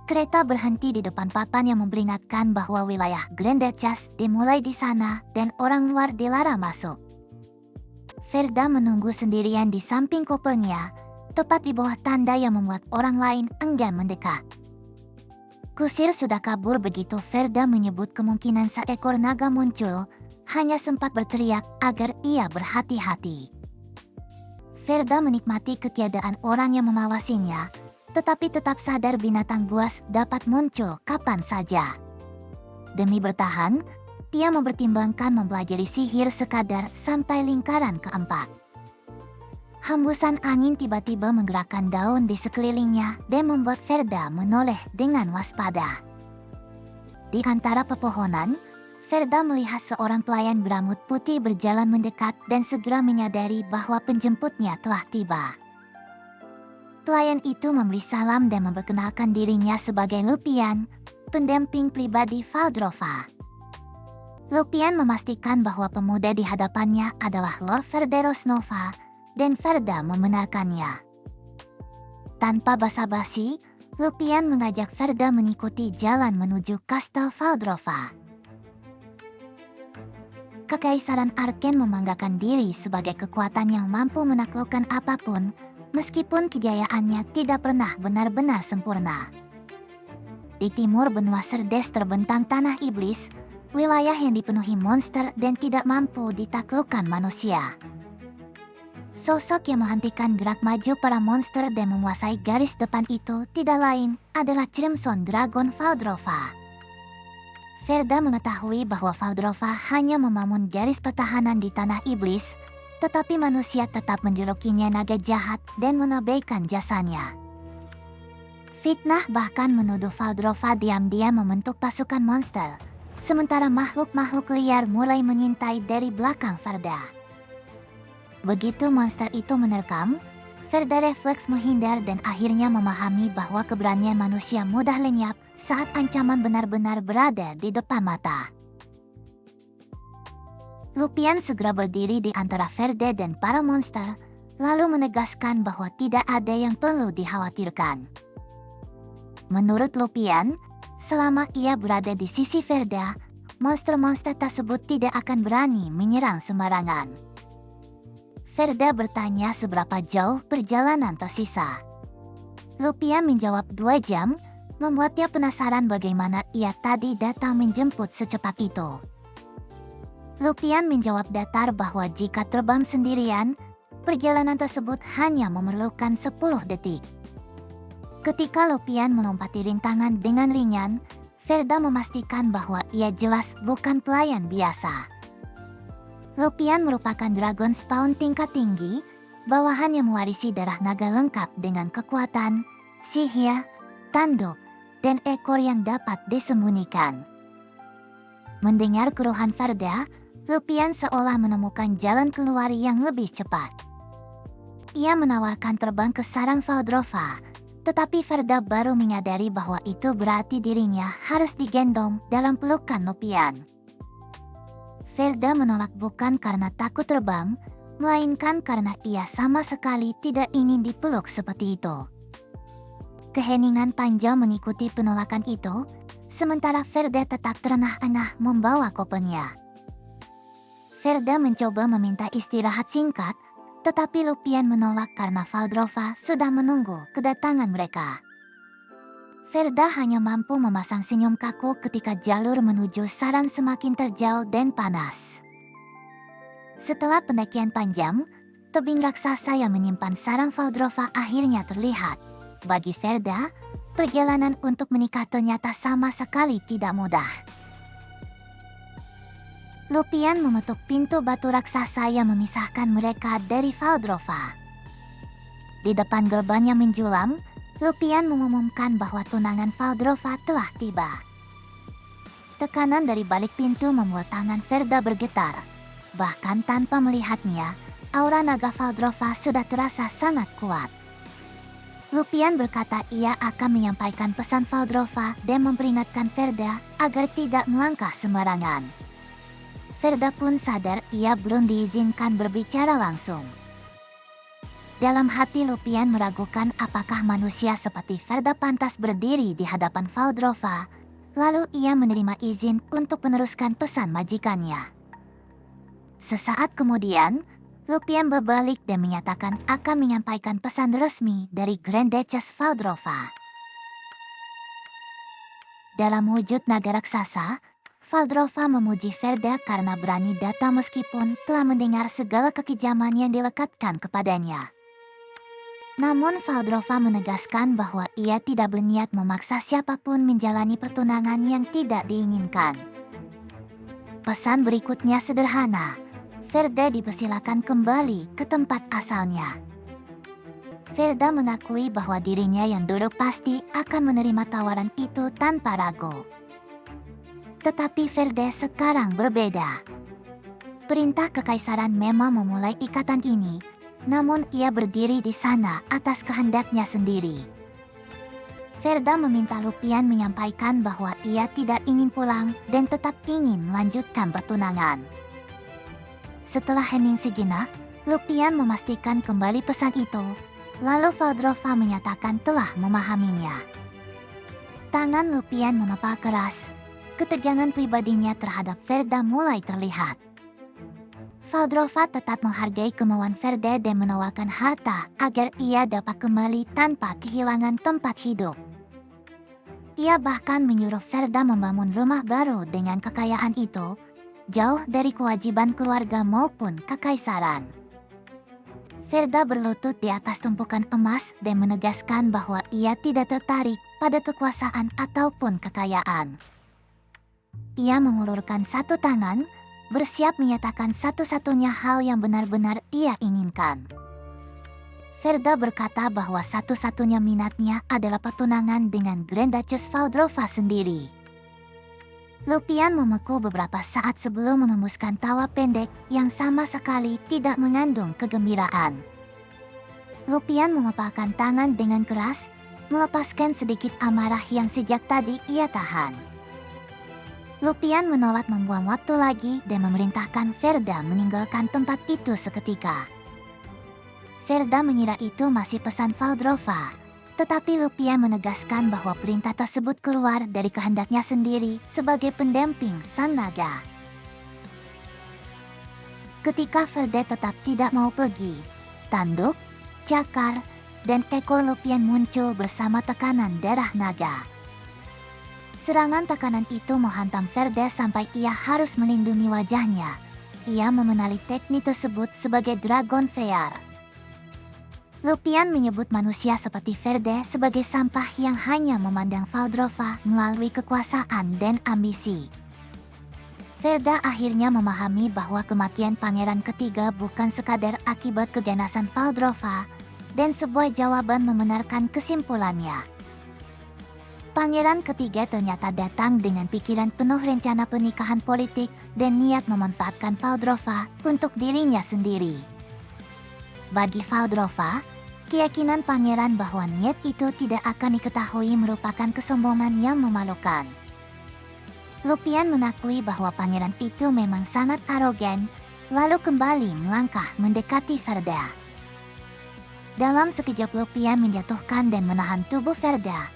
Kereta berhenti di depan papan yang memperingatkan bahwa wilayah Grand Duchess dimulai di sana dan orang luar dilarang masuk. Ferda menunggu sendirian di samping kopernya, tepat di bawah tanda yang membuat orang lain enggan mendekat. Kusir sudah kabur begitu Ferda menyebut kemungkinan seekor naga muncul, hanya sempat berteriak agar ia berhati-hati. Ferda menikmati ketiadaan orang yang mengawasinya, tetapi tetap sadar binatang buas dapat muncul kapan saja. Demi bertahan, dia mempertimbangkan mempelajari sihir sekadar sampai lingkaran keempat. Hembusan angin tiba-tiba menggerakkan daun di sekelilingnya dan membuat Ferda menoleh dengan waspada. Di antara pepohonan, Ferda melihat seorang pelayan berambut putih berjalan mendekat dan segera menyadari bahwa penjemputnya telah tiba. Pelayan itu memberi salam dan memperkenalkan dirinya sebagai Lupian, pendamping pribadi Valdrova. Lupian memastikan bahwa pemuda di hadapannya adalah Lord Verderos Nova, dan Ferda membenarkannya. Tanpa basa-basi, Lupian mengajak Ferda mengikuti jalan menuju Kastel Valdrova. Kekaisaran Arken membanggakan diri sebagai kekuatan yang mampu menaklukkan apapun, meskipun kejayaannya tidak pernah benar-benar sempurna. Di timur benua Serdes terbentang tanah iblis, wilayah yang dipenuhi monster dan tidak mampu ditaklukkan manusia. Sosok yang menghentikan gerak maju para monster dan menguasai garis depan itu tidak lain adalah Crimson Dragon Valdrova. Ferda mengetahui bahwa Valdrova hanya membangun garis pertahanan di tanah iblis, tetapi manusia tetap menjulukinya naga jahat dan mengabaikan jasanya. Fitnah bahkan menuduh Valdrova diam-diam membentuk pasukan monster, sementara makhluk-makhluk liar mulai mengintai dari belakang Ferda. Begitu monster itu menerkam, Ferda refleks menghindar dan akhirnya memahami bahwa keberanian manusia mudah lenyap saat ancaman benar-benar berada di depan mata. Lupian segera berdiri di antara Ferda dan para monster, lalu menegaskan bahwa tidak ada yang perlu dikhawatirkan. Menurut Lupian, selama ia berada di sisi Ferda, monster-monster tersebut tidak akan berani menyerang sembarangan. Ferda bertanya seberapa jauh perjalanan tersisa. Lupian menjawab 2 jam, membuatnya penasaran bagaimana ia tadi datang menjemput secepat itu. Lupian menjawab datar bahwa jika terbang sendirian, perjalanan tersebut hanya memerlukan 10 detik. Ketika Lupian melompati rintangan dengan ringan, Ferda memastikan bahwa ia jelas bukan pelayan biasa. Lupian merupakan dragon spawn tingkat tinggi, bawahan yang mewarisi darah naga lengkap dengan kekuatan, sihir, tanduk, dan ekor yang dapat disembunyikan. Mendengar keluhan Ferda, Lupian seolah menemukan jalan keluar yang lebih cepat. Ia menawarkan terbang ke sarang Valdrova, tetapi Ferda baru menyadari bahwa itu berarti dirinya harus digendong dalam pelukan Lupian. Ferda menolak bukan karena takut terbang, melainkan karena ia sama sekali tidak ingin dipeluk seperti itu. Keheningan panjang mengikuti penolakan itu, sementara Ferda tetap terengah-engah membawa kopernya. Ferda mencoba meminta istirahat singkat, tetapi Lupian menolak karena Valdrova sudah menunggu kedatangan mereka. Ferda hanya mampu memasang senyum kaku ketika jalur menuju sarang semakin terjal dan panas. Setelah pendakian panjang, tebing raksasa yang menyimpan sarang Valdrova akhirnya terlihat. Bagi Ferda, perjalanan untuk menikah ternyata sama sekali tidak mudah. Lupian mengetuk pintu batu raksasa yang memisahkan mereka dari Valdrova. Di depan gerbang yang menjulam, Lupian mengumumkan bahwa tunangan Valdrova telah tiba. Tekanan dari balik pintu membuat tangan Ferda bergetar. Bahkan tanpa melihatnya, aura naga Valdrova sudah terasa sangat kuat. Lupian berkata ia akan menyampaikan pesan Valdrova dan memperingatkan Ferda agar tidak melangkah sembarangan. Ferda pun sadar ia belum diizinkan berbicara langsung. Dalam hati Lupian meragukan apakah manusia seperti Ferda pantas berdiri di hadapan Valdrova, lalu ia menerima izin untuk meneruskan pesan majikannya. Sesaat kemudian, Lupian berbalik dan menyatakan akan menyampaikan pesan resmi dari Grand Duchess Valdrova. Dalam wujud naga raksasa, Valdrova memuji Ferda karena berani datang meskipun telah mendengar segala kekejaman yang dilekatkan kepadanya. Namun Valdrova menegaskan bahwa ia tidak berniat memaksa siapapun menjalani pertunangan yang tidak diinginkan. Pesan berikutnya sederhana. Ferda dipersilakan kembali ke tempat asalnya. Ferda mengakui bahwa dirinya yang dulu pasti akan menerima tawaran itu tanpa ragu. Tetapi Ferda sekarang berbeda. Perintah kekaisaran memang memulai ikatan ini, namun ia berdiri di sana atas kehendaknya sendiri. Ferda meminta Lupian menyampaikan bahwa ia tidak ingin pulang dan tetap ingin melanjutkan pertunangan. Setelah hening sejenak, Lupian memastikan kembali pesan itu, lalu Valdrova menyatakan telah memahaminya. Tangan Lupian menepal keras, ketegangan pribadinya terhadap Ferda mulai terlihat. Valdrova tetap menghargai kemauan Ferda dan menawarkan harta agar ia dapat kembali tanpa kehilangan tempat hidup. Ia bahkan menyuruh Ferda membangun rumah baru dengan kekayaan itu, jauh dari kewajiban keluarga maupun kekaisaran. Ferda berlutut di atas tumpukan emas dan menegaskan bahwa ia tidak tertarik pada kekuasaan ataupun kekayaan. Ia mengulurkan satu tangan, bersiap menyatakan satu-satunya hal yang benar-benar ia inginkan. Ferda berkata bahwa satu-satunya minatnya adalah pertunangan dengan Grand Duchess Valdrova sendiri. Lupian memekuk beberapa saat sebelum mengembuskan tawa pendek yang sama sekali tidak mengandung kegembiraan. Lupian mengepalkan tangan dengan keras, melepaskan sedikit amarah yang sejak tadi ia tahan. Lupian menolak membuang waktu lagi dan memerintahkan Ferda meninggalkan tempat itu seketika. Ferda mengira itu masih pesan Valdrova. Tetapi Lupian menegaskan bahwa perintah tersebut keluar dari kehendaknya sendiri sebagai pendamping sang naga. Ketika Ferda tetap tidak mau pergi, tanduk, cakar, dan ekor Lupian muncul bersama tekanan darah naga. Serangan tekanan itu menghantam Ferda sampai ia harus melindungi wajahnya. Ia mengenali teknik tersebut sebagai Dragon Fear. Lupian menyebut manusia seperti Ferda sebagai sampah yang hanya memandang Valdrova melalui kekuasaan dan ambisi. Ferda akhirnya memahami bahwa kematian pangeran ketiga bukan sekadar akibat keganasan Valdrova, dan sebuah jawaban membenarkan kesimpulannya. Pangeran ketiga ternyata datang dengan pikiran penuh rencana pernikahan politik dan niat memanfaatkan Valdrova untuk dirinya sendiri. Bagi Valdrova, keyakinan pangeran bahwa niat itu tidak akan diketahui merupakan kesombongan yang memalukan. Lupian mengakui bahwa pangeran itu memang sangat arogan, lalu kembali melangkah mendekati Ferda. Dalam sekejap Lupian menjatuhkan dan menahan tubuh Ferda,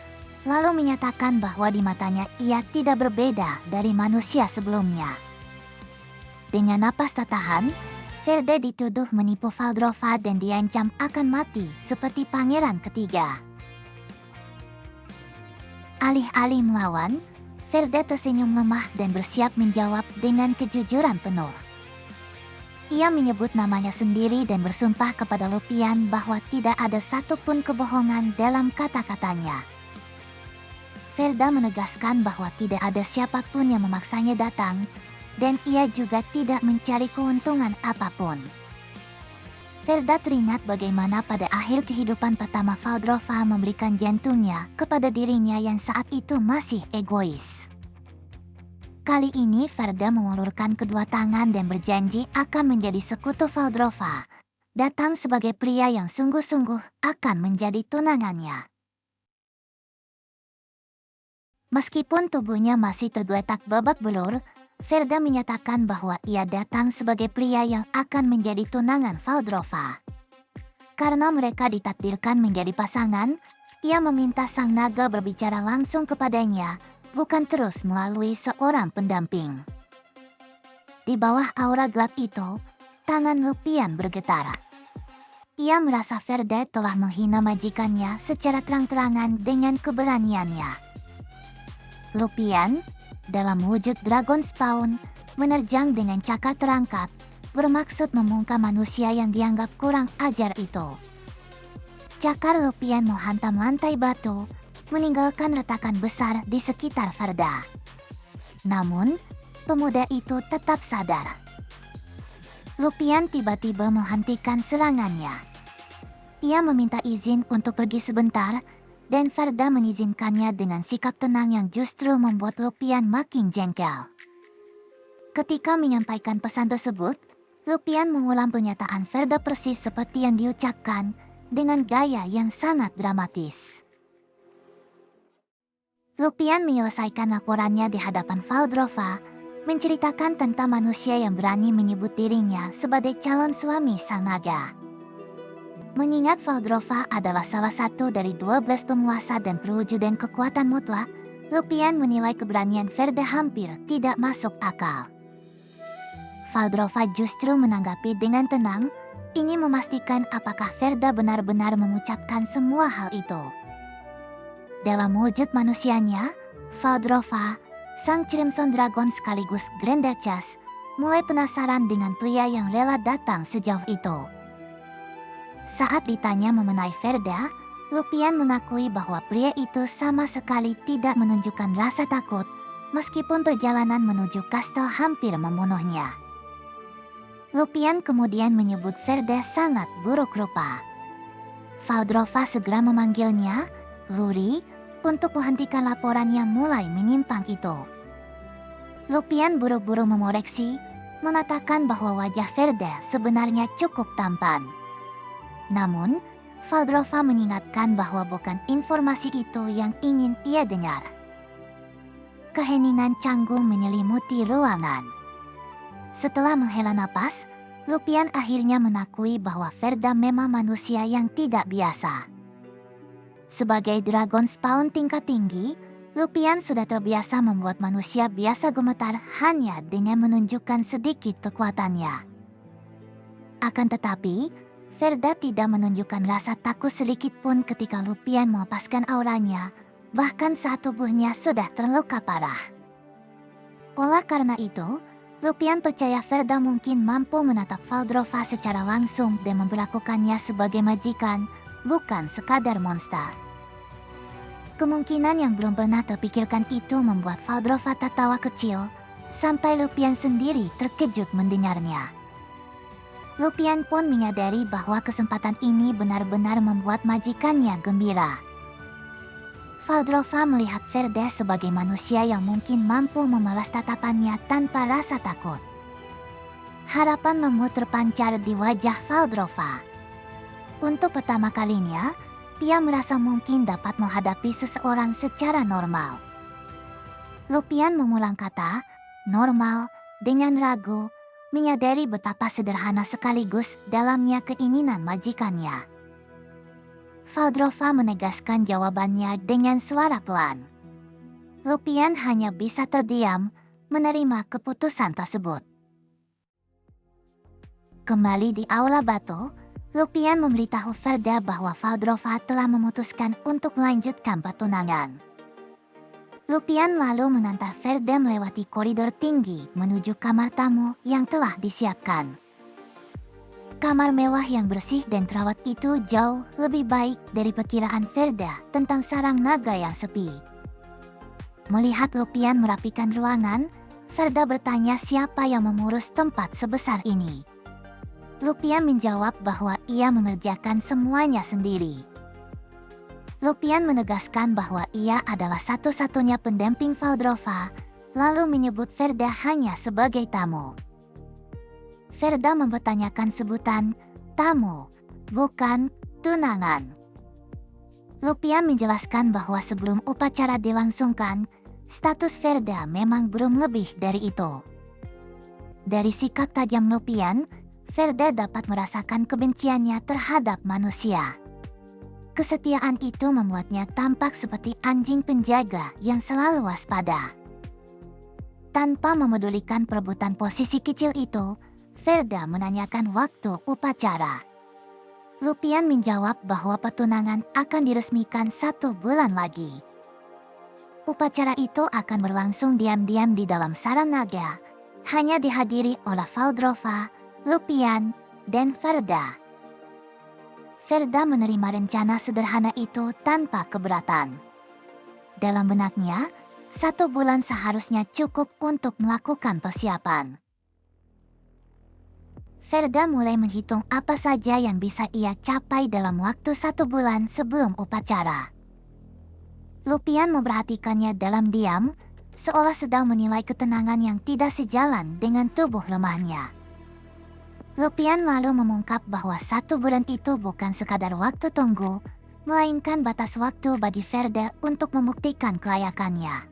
lalu menyatakan bahwa di matanya ia tidak berbeda dari manusia sebelumnya. Dengan napas tertahan, Ferda dituduh menipu Valdrova dan diancam akan mati seperti pangeran ketiga. Alih-alih melawan, Ferda tersenyum lemah dan bersiap menjawab dengan kejujuran penuh. Ia menyebut namanya sendiri dan bersumpah kepada Lupian bahwa tidak ada satupun kebohongan dalam kata-katanya. Ferda menegaskan bahwa tidak ada siapapun yang memaksanya datang, dan ia juga tidak mencari keuntungan apapun. Ferda teringat bagaimana pada akhir kehidupan pertama Valdrova memberikan jantungnya kepada dirinya yang saat itu masih egois. Kali ini Ferda mengulurkan kedua tangan dan berjanji akan menjadi sekutu Valdrova, datang sebagai pria yang sungguh-sungguh akan menjadi tunangannya. Meskipun tubuhnya masih tergeletak babak belur, Ferda menyatakan bahwa ia datang sebagai pria yang akan menjadi tunangan Valdrova. Karena mereka ditakdirkan menjadi pasangan, ia meminta sang naga berbicara langsung kepadanya, bukan terus melalui seorang pendamping. Di bawah aura gelap itu, tangan Lupian bergetar. Ia merasa Ferda telah menghina majikannya secara terang-terangan dengan keberaniannya. Lupian, dalam wujud Dragon Spawn, menerjang dengan cakar terangkat, bermaksud membungkam manusia yang dianggap kurang ajar itu. Cakar Lupian menghantam lantai batu, meninggalkan retakan besar di sekitar Ferda. Namun, pemuda itu tetap sadar. Lupian tiba-tiba menghentikan serangannya. Ia meminta izin untuk pergi sebentar, dan Ferda mengizinkannya dengan sikap tenang yang justru membuat Lupian makin jengkel. Ketika menyampaikan pesan tersebut, Lupian mengulang pernyataan Ferda persis seperti yang diucapkan dengan gaya yang sangat dramatis. Lupian menyelesaikan laporannya di hadapan Valdrova, menceritakan tentang manusia yang berani menyebut dirinya sebagai calon suami sang naga. Mengingat Valdrova adalah salah satu dari 12 penguasa dan perwujudan kekuatan mutlak, Lupian menilai keberanian Ferda hampir tidak masuk akal. Valdrova justru menanggapi dengan tenang, ingin memastikan apakah Ferda benar-benar mengucapkan semua hal itu. Dalam wujud manusianya, Valdrova, sang Crimson Dragon sekaligus Grand Duchess, mulai penasaran dengan pria yang rela datang sejauh itu. Saat ditanya mengenai Ferda, Lupian mengakui bahwa pria itu sama sekali tidak menunjukkan rasa takut, meskipun perjalanan menuju kastel hampir membunuhnya. Lupian kemudian menyebut Ferda sangat buruk rupa. Valdrova segera memanggilnya, Luri, untuk menghentikan laporan yang mulai menyimpang itu. Lupian buru-buru memoreksi, mengatakan bahwa wajah Ferda sebenarnya cukup tampan. Namun, Valdrova mengingatkan bahwa bukan informasi itu yang ingin ia dengar. Keheningan canggung menyelimuti ruangan. Setelah menghela napas, Lupian akhirnya mengakui bahwa Ferda memang manusia yang tidak biasa. Sebagai Dragon Spawn tingkat tinggi, Lupian sudah terbiasa membuat manusia biasa gemetar hanya dengan menunjukkan sedikit kekuatannya. Akan tetapi, Ferda tidak menunjukkan rasa takut sedikit pun ketika Lupian melepaskan auranya, bahkan saat tubuhnya sudah terluka parah. Oleh karena itu, Lupian percaya Ferda mungkin mampu menatap Valdrova secara langsung dan memperlakukannya sebagai majikan, bukan sekadar monster. Kemungkinan yang belum pernah terpikirkan itu membuat Valdrova tertawa kecil, sampai Lupian sendiri terkejut mendengarnya. Lupian pun menyadari bahwa kesempatan ini benar-benar membuat majikannya gembira. Valdrova melihat Ferda sebagai manusia yang mungkin mampu membalas tatapannya tanpa rasa takut. Harapan lembut terpancar di wajah Valdrova. Untuk pertama kalinya, dia merasa mungkin dapat menghadapi seseorang secara normal. Lupian mengulang kata, normal, dengan ragu, menyadari betapa sederhana sekaligus dalamnya keinginan majikannya. Valdrova menegaskan jawabannya dengan suara pelan. Lupian hanya bisa terdiam, menerima keputusan tersebut. Kembali di Aula Batu, Lupian memberitahu Ferda bahwa Valdrova telah memutuskan untuk melanjutkan pertunangan. Lupian lalu mengantar Ferda melewati koridor tinggi menuju kamar tamu yang telah disiapkan. Kamar mewah yang bersih dan terawat itu jauh lebih baik dari perkiraan Ferda tentang sarang naga yang sepi. Melihat Lupian merapikan ruangan, Ferda bertanya siapa yang mengurus tempat sebesar ini. Lupian menjawab bahwa ia mengerjakan semuanya sendiri. Lupian menegaskan bahwa ia adalah satu-satunya pendamping Valdrova, lalu menyebut Ferda hanya sebagai tamu. Ferda mempertanyakan sebutan tamu, bukan tunangan. Lupian menjelaskan bahwa sebelum upacara dilangsungkan, status Ferda memang belum lebih dari itu. Dari sikap tajam Lupian, Ferda dapat merasakan kebenciannya terhadap manusia. Kesetiaan itu membuatnya tampak seperti anjing penjaga yang selalu waspada. Tanpa memedulikan perebutan posisi kecil itu, Ferda menanyakan waktu upacara. Lupian menjawab bahwa pertunangan akan diresmikan 1 bulan lagi. Upacara itu akan berlangsung diam-diam di dalam sarang naga, hanya dihadiri oleh Valdrova, Lupian, dan Ferda. Ferda menerima rencana sederhana itu tanpa keberatan. Dalam benaknya, 1 bulan seharusnya cukup untuk melakukan persiapan. Ferda mulai menghitung apa saja yang bisa ia capai dalam waktu 1 bulan sebelum upacara. Lupian memperhatikannya dalam diam, seolah sedang menilai ketenangan yang tidak sejalan dengan tubuh lemahnya. Lupian lalu mengungkap bahwa 1 bulan itu bukan sekadar waktu tunggu, melainkan batas waktu bagi Ferda untuk membuktikan kelayakannya.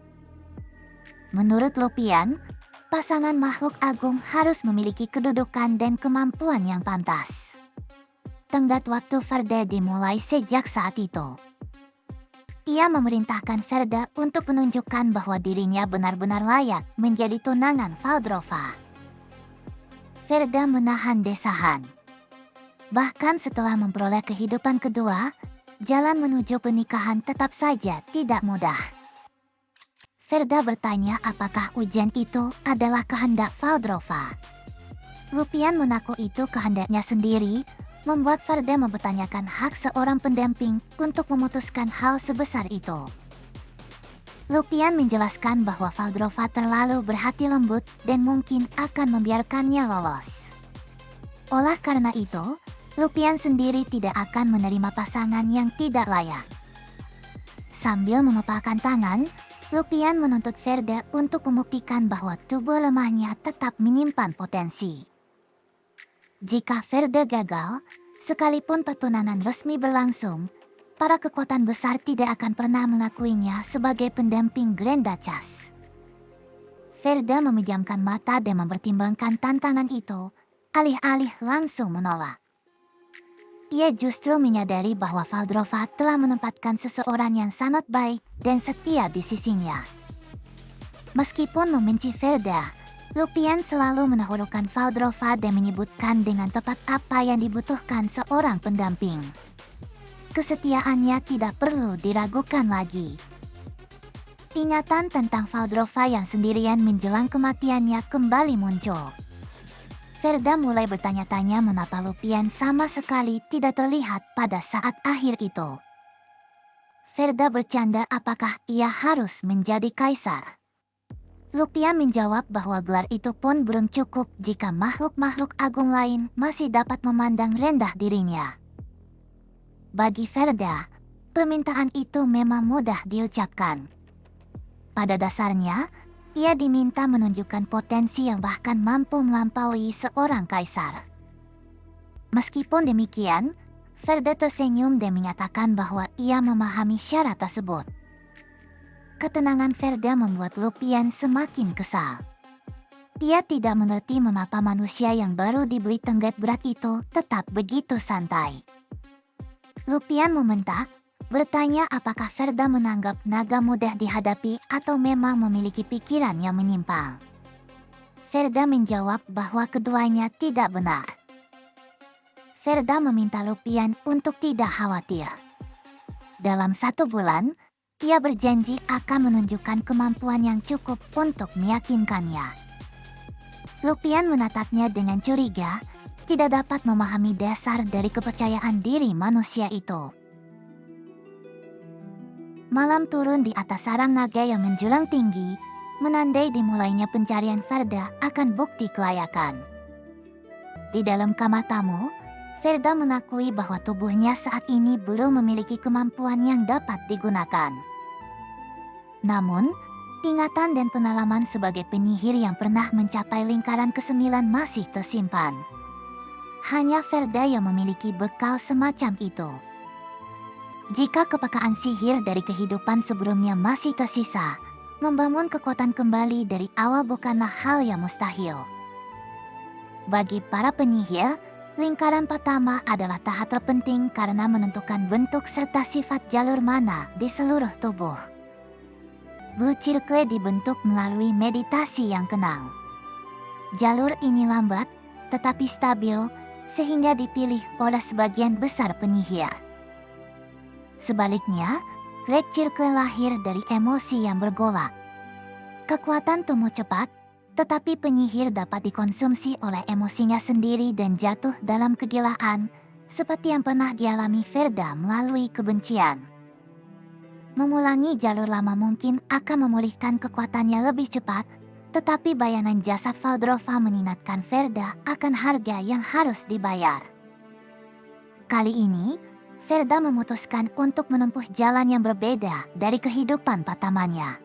Menurut Lupian, pasangan makhluk agung harus memiliki kedudukan dan kemampuan yang pantas. Tenggat waktu Ferda dimulai sejak saat itu. Ia memerintahkan Ferda untuk menunjukkan bahwa dirinya benar-benar layak menjadi tunangan Valdrova. Ferda menahan desahan. Bahkan setelah memperoleh kehidupan kedua, jalan menuju pernikahan tetap saja tidak mudah. Ferda bertanya apakah ujian itu adalah kehendak Valdrova. Lupian mengaku itu kehendaknya sendiri, membuat Ferda mempertanyakan hak seorang pendamping untuk memutuskan hal sebesar itu. Lupian menjelaskan bahwa Valdrova terlalu berhati lembut dan mungkin akan membiarkannya lolos. Oleh karena itu, Lupian sendiri tidak akan menerima pasangan yang tidak layak. Sambil mengepalkan tangan, Lupian menuntut Ferda untuk membuktikan bahwa tubuh lemahnya tetap menyimpan potensi. Jika Ferda gagal, sekalipun pertunangan resmi berlangsung, para kekuatan besar tidak akan pernah mengakuinya sebagai pendamping Grand Duchess. Ferda memejamkan mata dan mempertimbangkan tantangan itu, alih-alih langsung menolak. Ia justru menyadari bahwa Valdrova telah menempatkan seseorang yang sangat baik dan setia di sisinya. Meskipun membenci Ferda, Lupian selalu mendahulukan Valdrova dan menyebutkan dengan tepat apa yang dibutuhkan seorang pendamping. Kesetiaannya tidak perlu diragukan lagi. Ingatan tentang Valdrova yang sendirian menjelang kematiannya kembali muncul. Ferda mulai bertanya-tanya mengapa Lupian sama sekali tidak terlihat pada saat akhir itu. Ferda bercanda apakah ia harus menjadi kaisar. Lupian menjawab bahwa gelar itu pun belum cukup jika makhluk-makhluk agung lain masih dapat memandang rendah dirinya. Bagi Ferda, permintaan itu memang mudah diucapkan. Pada dasarnya, ia diminta menunjukkan potensi yang bahkan mampu melampaui seorang kaisar. Meskipun demikian, Ferda tersenyum dan menyatakan bahwa ia memahami syarat tersebut. Ketenangan Ferda membuat Lupian semakin kesal. Ia tidak mengerti mengapa manusia yang baru diberi tenggat berat itu tetap begitu santai. Lupian membentak, bertanya apakah Ferda menganggap naga mudah dihadapi atau memang memiliki pikiran yang menyimpang. Ferda menjawab bahwa keduanya tidak benar. Ferda meminta Lupian untuk tidak khawatir. Dalam 1 bulan, ia berjanji akan menunjukkan kemampuan yang cukup untuk meyakinkannya. Lupian menatapnya dengan curiga, tidak dapat memahami dasar dari kepercayaan diri manusia itu. Malam turun di atas sarang naga yang menjulang tinggi, menandai dimulainya pencarian Ferda akan bukti kelayakan. Di dalam kamatamu, Ferda mengakui bahwa tubuhnya saat ini belum memiliki kemampuan yang dapat digunakan. Namun, ingatan dan pengalaman sebagai penyihir yang pernah mencapai lingkaran ke-9 masih tersimpan. Hanya Ferda yang memiliki bekal semacam itu. Jika kepekaan sihir dari kehidupan sebelumnya masih tersisa, membangun kekuatan kembali dari awal bukanlah hal yang mustahil. Bagi para penyihir, lingkaran pertama adalah tahap terpenting karena menentukan bentuk serta sifat jalur mana di seluruh tubuh. Blue Circle dibentuk melalui meditasi yang tenang. Jalur ini lambat, tetapi stabil, sehingga dipilih oleh sebagian besar penyihir. Sebaliknya, Red Circle lahir dari emosi yang bergolak. Kekuatan tumbuh cepat, tetapi penyihir dapat dikonsumsi oleh emosinya sendiri dan jatuh dalam kegilaan, seperti yang pernah dialami Ferda melalui kebencian. Mengulangi jalur lama mungkin akan memulihkan kekuatannya lebih cepat, tetapi bayanan jasa Valdrova mengingatkan Ferda akan harga yang harus dibayar. Kali ini, Ferda memutuskan untuk menempuh jalan yang berbeda dari kehidupan pertamanya.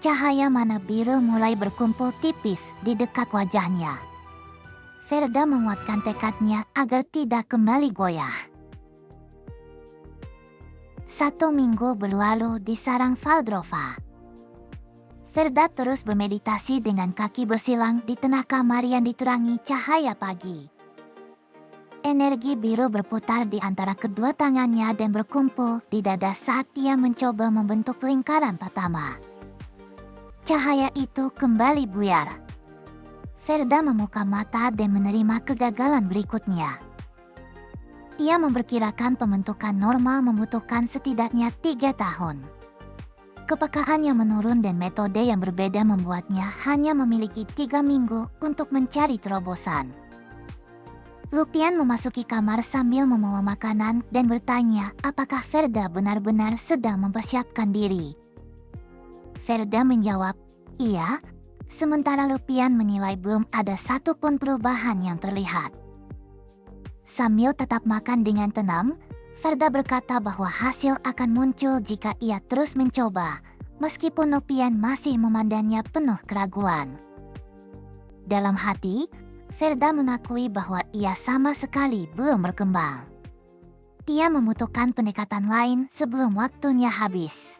Cahaya mana biru mulai berkumpul tipis di dekat wajahnya. Ferda menguatkan tekadnya agar tidak kembali goyah. 1 minggu berlalu di sarang Valdrova. Ferda terus bermeditasi dengan kaki bersilang di tengah kamar yang diterangi cahaya pagi. Energi biru berputar di antara kedua tangannya dan berkumpul di dada saat ia mencoba membentuk lingkaran pertama. Cahaya itu kembali buyar. Ferda membuka mata dan menerima kegagalan berikutnya. Ia memperkirakan pembentukan normal membutuhkan setidaknya 3 tahun. Kepekaan yang menurun dan metode yang berbeda membuatnya hanya memiliki 3 minggu untuk mencari terobosan. Lupian memasuki kamar sambil membawa makanan dan bertanya apakah Ferda benar-benar sedang mempersiapkan diri. Ferda menjawab, iya, sementara Lupian menilai belum ada satupun perubahan yang terlihat. Sambil tetap makan dengan tenang, Ferda berkata bahwa hasil akan muncul jika ia terus mencoba, meskipun Lupian masih memandangnya penuh keraguan. Dalam hati, Ferda mengakui bahwa ia sama sekali belum berkembang. Dia membutuhkan pendekatan lain sebelum waktunya habis.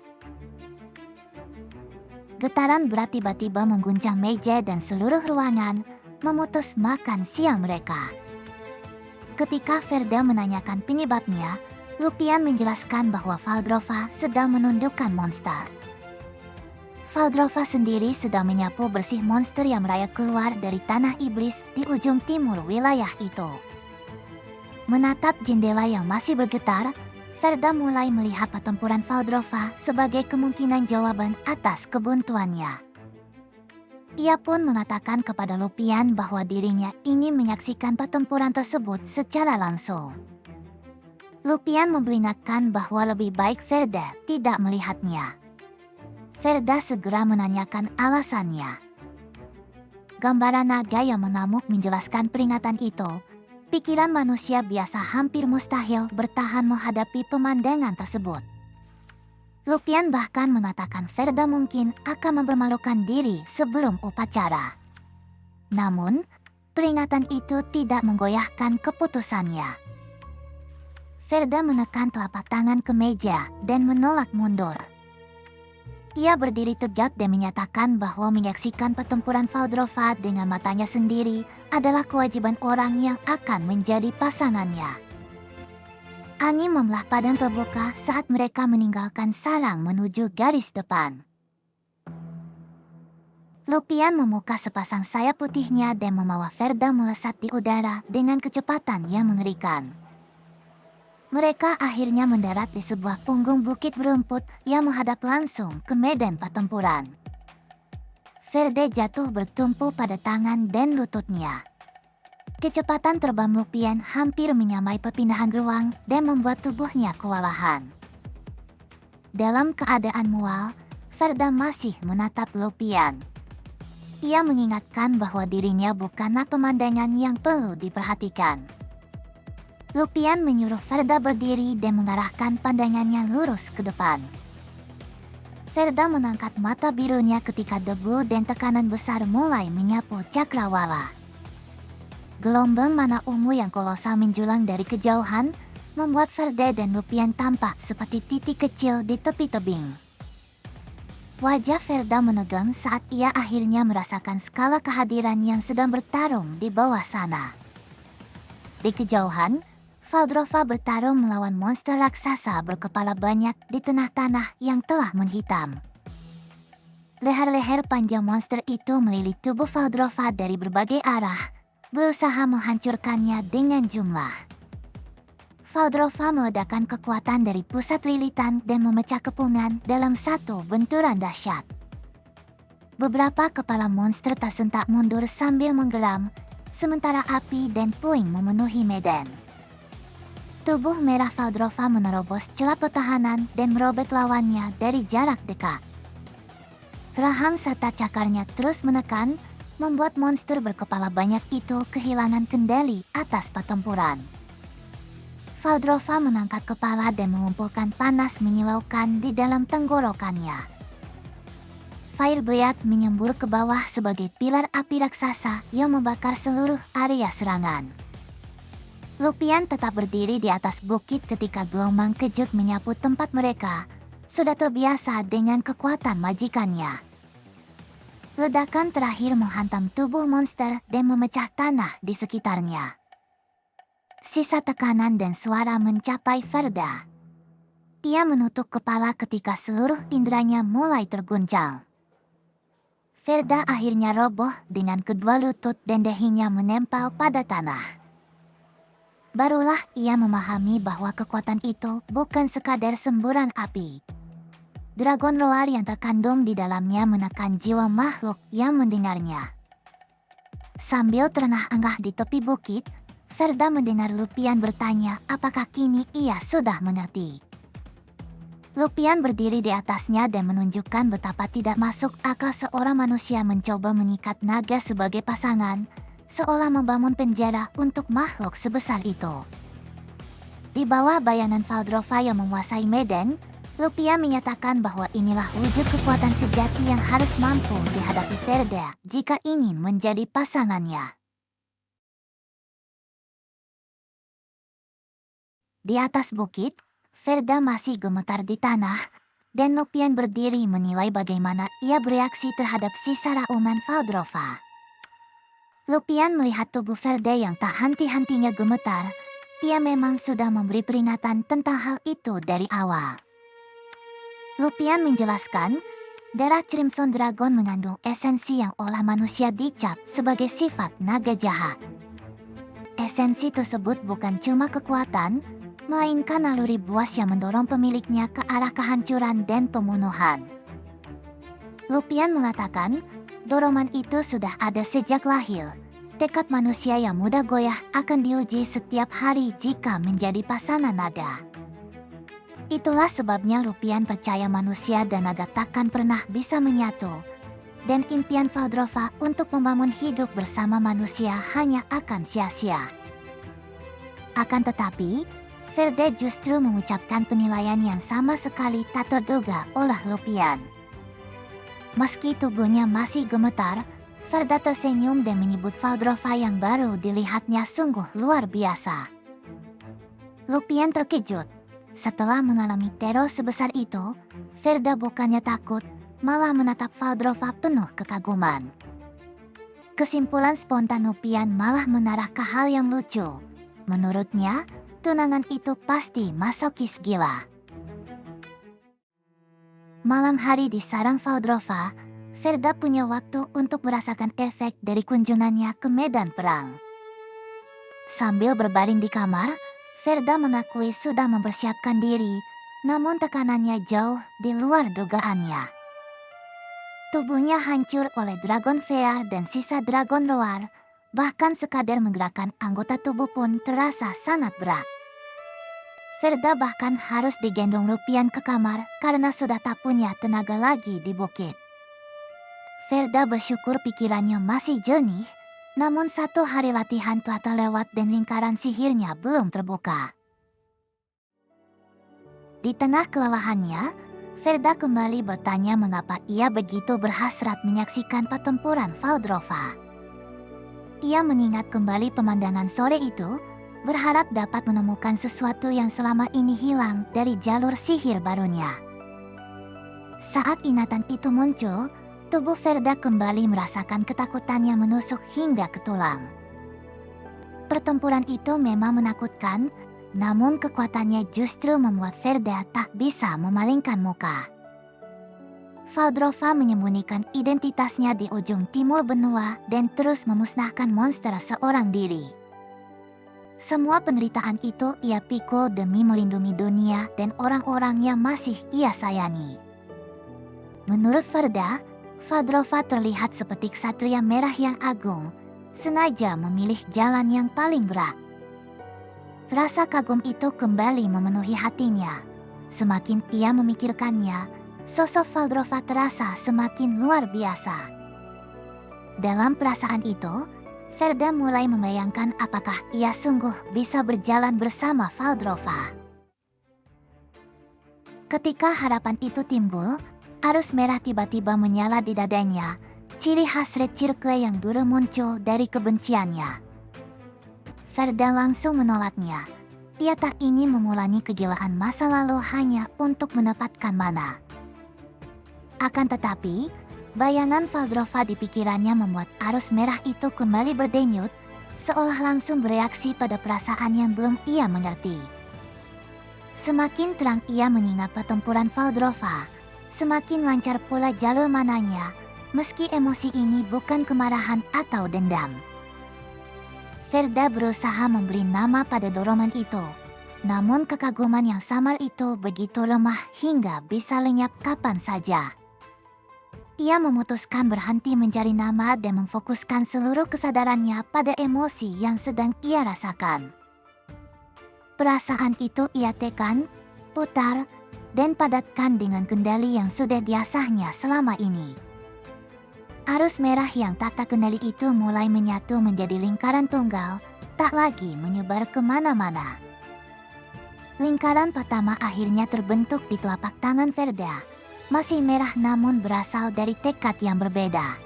Getaran berat tiba-tiba mengguncang meja dan seluruh ruangan, memutus makan siang mereka. Ketika Ferda menanyakan penyebabnya, Lupian menjelaskan bahwa Valdrova sedang menundukkan monster. Valdrova sendiri sedang menyapu bersih monster yang merayap keluar dari tanah iblis di ujung timur wilayah itu. Menatap jendela yang masih bergetar, Ferda mulai melihat pertempuran Valdrova sebagai kemungkinan jawaban atas kebuntuannya. Ia pun mengatakan kepada Lupian bahwa dirinya ingin menyaksikan pertempuran tersebut secara langsung. Lupian memperingatkan bahwa lebih baik Ferda tidak melihatnya. Ferda segera menanyakan alasannya. Gambaran naga yang mengamuk menjelaskan peringatan itu. Pikiran manusia biasa hampir mustahil bertahan menghadapi pemandangan tersebut. Lupian bahkan mengatakan Ferda mungkin akan mempermalukan diri sebelum upacara. Namun, peringatan itu tidak menggoyahkan keputusannya. Ferda menekan telapak tangan ke meja dan menolak mundur. Ia berdiri tegak dan menyatakan bahwa menyaksikan pertempuran Valdrova dengan matanya sendiri adalah kewajiban orang yang akan menjadi pasangannya. Angin membelah padang terbuka saat mereka meninggalkan sarang menuju garis depan. Lupian membuka sepasang sayap putihnya dan membawa Ferda melesat di udara dengan kecepatan yang mengerikan. Mereka akhirnya mendarat di sebuah punggung bukit berumput yang menghadap langsung ke medan pertempuran. Ferda jatuh bertumpu pada tangan dan lututnya. Kecepatan terbang Lupian hampir menyamai perpindahan ruang dan membuat tubuhnya kewalahan. Dalam keadaan mual, Ferda masih menatap Lupian. Ia mengingatkan bahwa dirinya bukanlah pemandangan yang perlu diperhatikan. Lupian menyuruh Ferda berdiri dan mengarahkan pandangannya lurus ke depan. Ferda mengangkat mata birunya ketika debu dan tekanan besar mulai menyapu cakrawala. Gelombang mana ungu yang kolosal menjulang dari kejauhan, membuat Ferda dan Lupian tampak seperti titik kecil di tepi tebing. Wajah Ferda menegang saat ia akhirnya merasakan skala kehadiran yang sedang bertarung di bawah sana. Di kejauhan, Valdrova bertarung melawan monster raksasa berkepala banyak di tengah tanah yang telah menghitam. Leher-leher panjang monster itu melilit tubuh Valdrova dari berbagai arah, berusaha menghancurkannya dengan jumlah. Valdrova meledakkan kekuatan dari pusat lilitan dan memecah kepungan dalam satu benturan dahsyat. Beberapa kepala monster tersentak mundur sambil menggeram, sementara api dan puing memenuhi medan. Tubuh merah Valdrova menerobos celah pertahanan dan merobek lawannya dari jarak dekat. Rahang serta cakarnya terus menekan, membuat monster berkepala banyak itu kehilangan kendali atas pertempuran. Valdrova mengangkat kepala dan mengumpulkan panas menyilaukan di dalam tenggorokannya. Fireblade menyembur ke bawah sebagai pilar api raksasa yang membakar seluruh area serangan. Lupian tetap berdiri di atas bukit ketika gelombang kejut menyapu tempat mereka, sudah terbiasa dengan kekuatan majikannya. Ledakan terakhir menghantam tubuh monster dan memecah tanah di sekitarnya. Sisa tekanan dan suara mencapai Ferda. Ia menutup kepala ketika seluruh inderanya mulai terguncang. Ferda akhirnya roboh dengan kedua lutut dan dahinya menempel pada tanah. Barulah ia memahami bahwa kekuatan itu bukan sekadar semburan api. Dragon roar yang terkandung di dalamnya menekan jiwa makhluk yang mendengarnya. Sambil terengah-engah di tepi bukit, Ferda mendengar Lupian bertanya apakah kini ia sudah mengerti. Lupian berdiri di atasnya dan menunjukkan betapa tidak masuk akal seorang manusia mencoba mengikat naga sebagai pasangan, seolah membangun penjara untuk makhluk sebesar itu. Di bawah bayangan Valdrova yang menguasai medan, Lupian menyatakan bahwa inilah wujud kekuatan sejati yang harus mampu dihadapi Ferda jika ingin menjadi pasangannya. Di atas bukit, Ferda masih gemetar di tanah, dan Lupian berdiri menilai bagaimana ia bereaksi terhadap sisa rauman Valdrova. Lupian melihat tubuh Ferda yang tak henti-hentinya gemetar. Ia memang sudah memberi peringatan tentang hal itu dari awal. Lupian menjelaskan, darah Crimson Dragon mengandung esensi yang olah manusia dicap sebagai sifat naga jahat. Esensi tersebut bukan cuma kekuatan, melainkan naluri buas yang mendorong pemiliknya ke arah kehancuran dan pembunuhan. Lupian mengatakan, dorongan itu sudah ada sejak lahir. Tekad manusia yang mudah goyah akan diuji setiap hari jika menjadi pasangan naga. Itulah sebabnya Lupian percaya manusia dan naga takkan pernah bisa menyatu. Dan impian Valdrova untuk membangun hidup bersama manusia hanya akan sia-sia. Akan tetapi, Ferda justru mengucapkan penilaian yang sama sekali tak terduga oleh Lupian. Meski tubuhnya masih gemetar, Ferda tersenyum dan menyebut Valdrova yang baru dilihatnya sungguh luar biasa. Lupian terkejut. Setelah mengalami teror sebesar itu, Ferda bukannya takut, malah menatap Valdrova penuh kekaguman. Kesimpulan spontan Lupian malah menarah ke hal yang lucu. Menurutnya, tunangan itu pasti masokis gila. Malam hari di sarang Valdrova, Ferda punya waktu untuk merasakan efek dari kunjungannya ke medan perang. Sambil berbaring di kamar, Ferda mengakui sudah mempersiapkan diri, namun tekanannya jauh di luar dugaannya. Tubuhnya hancur oleh Dragon Fear dan sisa Dragon Roar, bahkan sekadar menggerakkan anggota tubuh pun terasa sangat berat. Ferda bahkan harus digendong Lupian ke kamar karena sudah tak punya tenaga lagi di bukit. Ferda bersyukur pikirannya masih jernih, namun satu hari latihan telah terlewat dan lingkaran sihirnya belum terbuka. Di tengah kelelahannya, Ferda kembali bertanya mengapa ia begitu berhasrat menyaksikan pertempuran Valdrova. Ia mengingat kembali pemandangan sore itu, berharap dapat menemukan sesuatu yang selama ini hilang dari jalur sihir barunya. Saat ingatan itu muncul, tubuh Ferda kembali merasakan ketakutannya menusuk hingga ke tulang. Pertempuran itu memang menakutkan, namun kekuatannya justru membuat Ferda tak bisa memalingkan muka. Valdrova menyembunyikan identitasnya di ujung timur benua dan terus memusnahkan monster seorang diri. Semua penderitaan itu ia pikul demi melindungi dunia dan orang-orang yang masih ia sayangi. Menurut Ferda, Valdrova terlihat seperti ksatria merah yang agung, sengaja memilih jalan yang paling berat. Rasa kagum itu kembali memenuhi hatinya. Semakin ia memikirkannya, sosok Valdrova terasa semakin luar biasa. Dalam perasaan itu, Ferda mulai membayangkan apakah ia sungguh bisa berjalan bersama Valdrova. Ketika harapan itu timbul, arus merah tiba-tiba menyala di dadanya, ciri khas Red Circle yang dulu muncul dari kebenciannya. Ferda langsung menolaknya. Ia tak ingin mengulangi kegilaan masa lalu hanya untuk mendapatkan mana. Akan tetapi, bayangan Valdrova di pikirannya membuat arus merah itu kembali berdenyut, seolah langsung bereaksi pada perasaan yang belum ia mengerti. Semakin terang ia mengingat pertempuran Valdrova, semakin lancar pula jalur mananya, meski emosi ini bukan kemarahan atau dendam. Ferda berusaha memberi nama pada dorongan itu, namun kekaguman yang samar itu begitu lemah hingga bisa lenyap kapan saja. Ia memutuskan berhenti mencari nama dan memfokuskan seluruh kesadarannya pada emosi yang sedang ia rasakan. Perasaan itu ia tekan, putar, dan padatkan dengan kendali yang sudah diasahnya selama ini. Arus merah yang tak terkendali itu mulai menyatu menjadi lingkaran tunggal, tak lagi menyebar kemana-mana. Lingkaran pertama akhirnya terbentuk di telapak tangan Ferda, masih merah namun berasal dari tekad yang berbeda.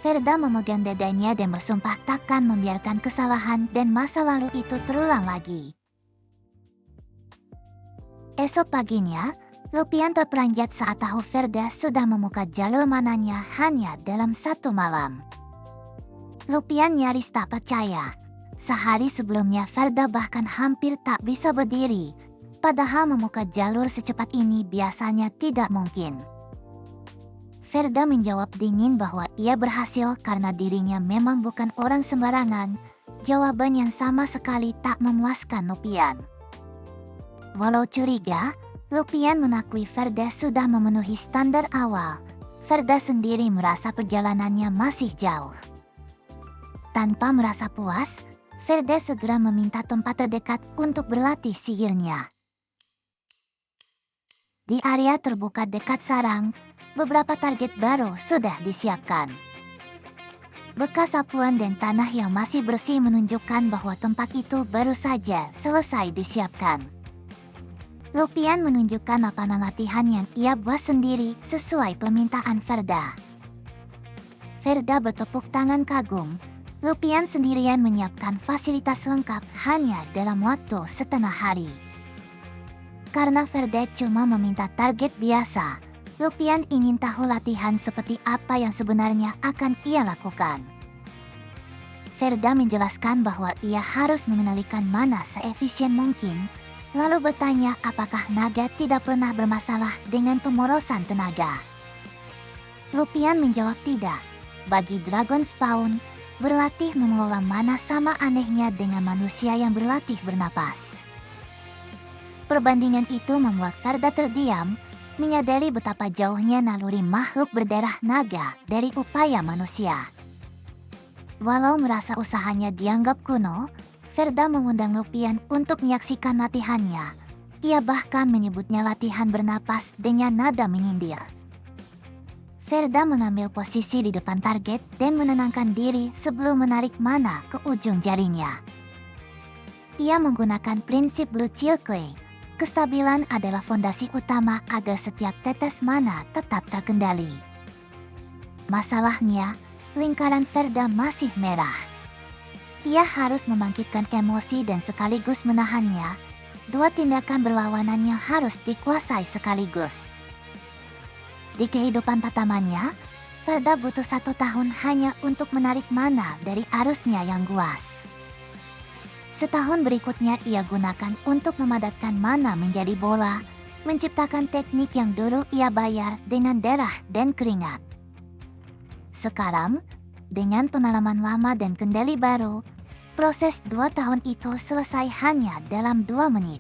Ferda memegang dadanya dan bersumpah takkan membiarkan kesalahan dan masa lalu itu terulang lagi. Esok paginya, Lupian terperanjat saat tahu Ferda sudah membuka jalur mananya hanya dalam satu malam. Lupian nyaris tak percaya. Sehari sebelumnya Ferda bahkan hampir tak bisa berdiri, padahal membuka jalur secepat ini biasanya tidak mungkin. Ferda menjawab dingin bahwa ia berhasil karena dirinya memang bukan orang sembarangan. Jawaban yang sama sekali tak memuaskan Lupian. Walau curiga, Lupian mengakui Ferda sudah memenuhi standar awal. Ferda sendiri merasa perjalanannya masih jauh. Tanpa merasa puas, Ferda segera meminta tempat terdekat untuk berlatih sihirnya. Di area terbuka dekat sarang, beberapa target baru sudah disiapkan. Bekas sapuan dan tanah yang masih bersih menunjukkan bahwa tempat itu baru saja selesai disiapkan. Lupian menunjukkan lapangan latihan yang ia buat sendiri sesuai permintaan Ferda. Ferda bertepuk tangan kagum. Lupian sendirian menyiapkan fasilitas lengkap hanya dalam waktu setengah hari. Karena Ferda cuma meminta target biasa, Lupian ingin tahu latihan seperti apa yang sebenarnya akan ia lakukan. Ferda menjelaskan bahwa ia harus mengendalikan mana seefisien mungkin, lalu bertanya apakah naga tidak pernah bermasalah dengan pemborosan tenaga. Lupian menjawab tidak. Bagi Dragon Spawn, berlatih mengelola mana sama anehnya dengan manusia yang berlatih bernapas. Perbandingan itu membuat Ferda terdiam, menyadari betapa jauhnya naluri makhluk berdarah naga dari upaya manusia. Walau merasa usahanya dianggap kuno, Ferda mengundang Lupian untuk menyaksikan latihannya. Ia bahkan menyebutnya latihan bernapas dengan nada menyindir. Ferda mengambil posisi di depan target dan menenangkan diri sebelum menarik mana ke ujung jarinya. Ia menggunakan prinsip Blue Chilkui. Kestabilan adalah fondasi utama agar setiap tetes mana tetap terkendali. Masalahnya, lingkaran Ferda masih merah. Ia harus membangkitkan emosi dan sekaligus menahannya. Dua tindakan berlawanannya harus dikuasai sekaligus. Di kehidupan pertamanya, Ferda butuh 1 tahun hanya untuk menarik mana dari arusnya yang luas. Setahun berikutnya ia gunakan untuk memadatkan mana menjadi bola, menciptakan teknik yang dulu ia bayar dengan darah dan keringat. Sekarang, dengan pengalaman lama dan kendali baru, proses 2 tahun itu selesai hanya dalam 2 menit.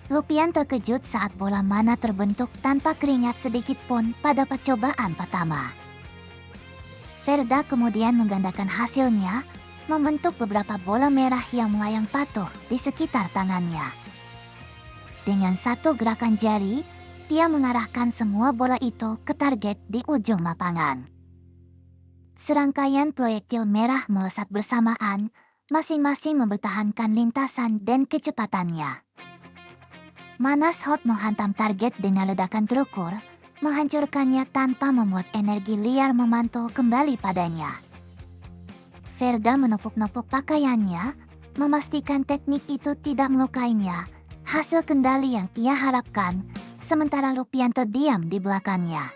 Lupian terkejut saat bola mana terbentuk tanpa keringat sedikit pun pada percobaan pertama. Ferda kemudian menggandakan hasilnya, membentuk beberapa bola merah yang melayang patuh di sekitar tangannya. Dengan satu gerakan jari, ia mengarahkan semua bola itu ke target di ujung lapangan. Serangkaian proyektil merah melesat bersamaan, masing-masing mempertahankan lintasan dan kecepatannya. Manas Hot menghantam target dengan ledakan terukur, menghancurkannya tanpa membuat energi liar memantul kembali padanya. Ferda menepuk-nepuk pakaiannya, memastikan teknik itu tidak melukainya, hasil kendali yang ia harapkan, sementara Lupian terdiam di belakangnya.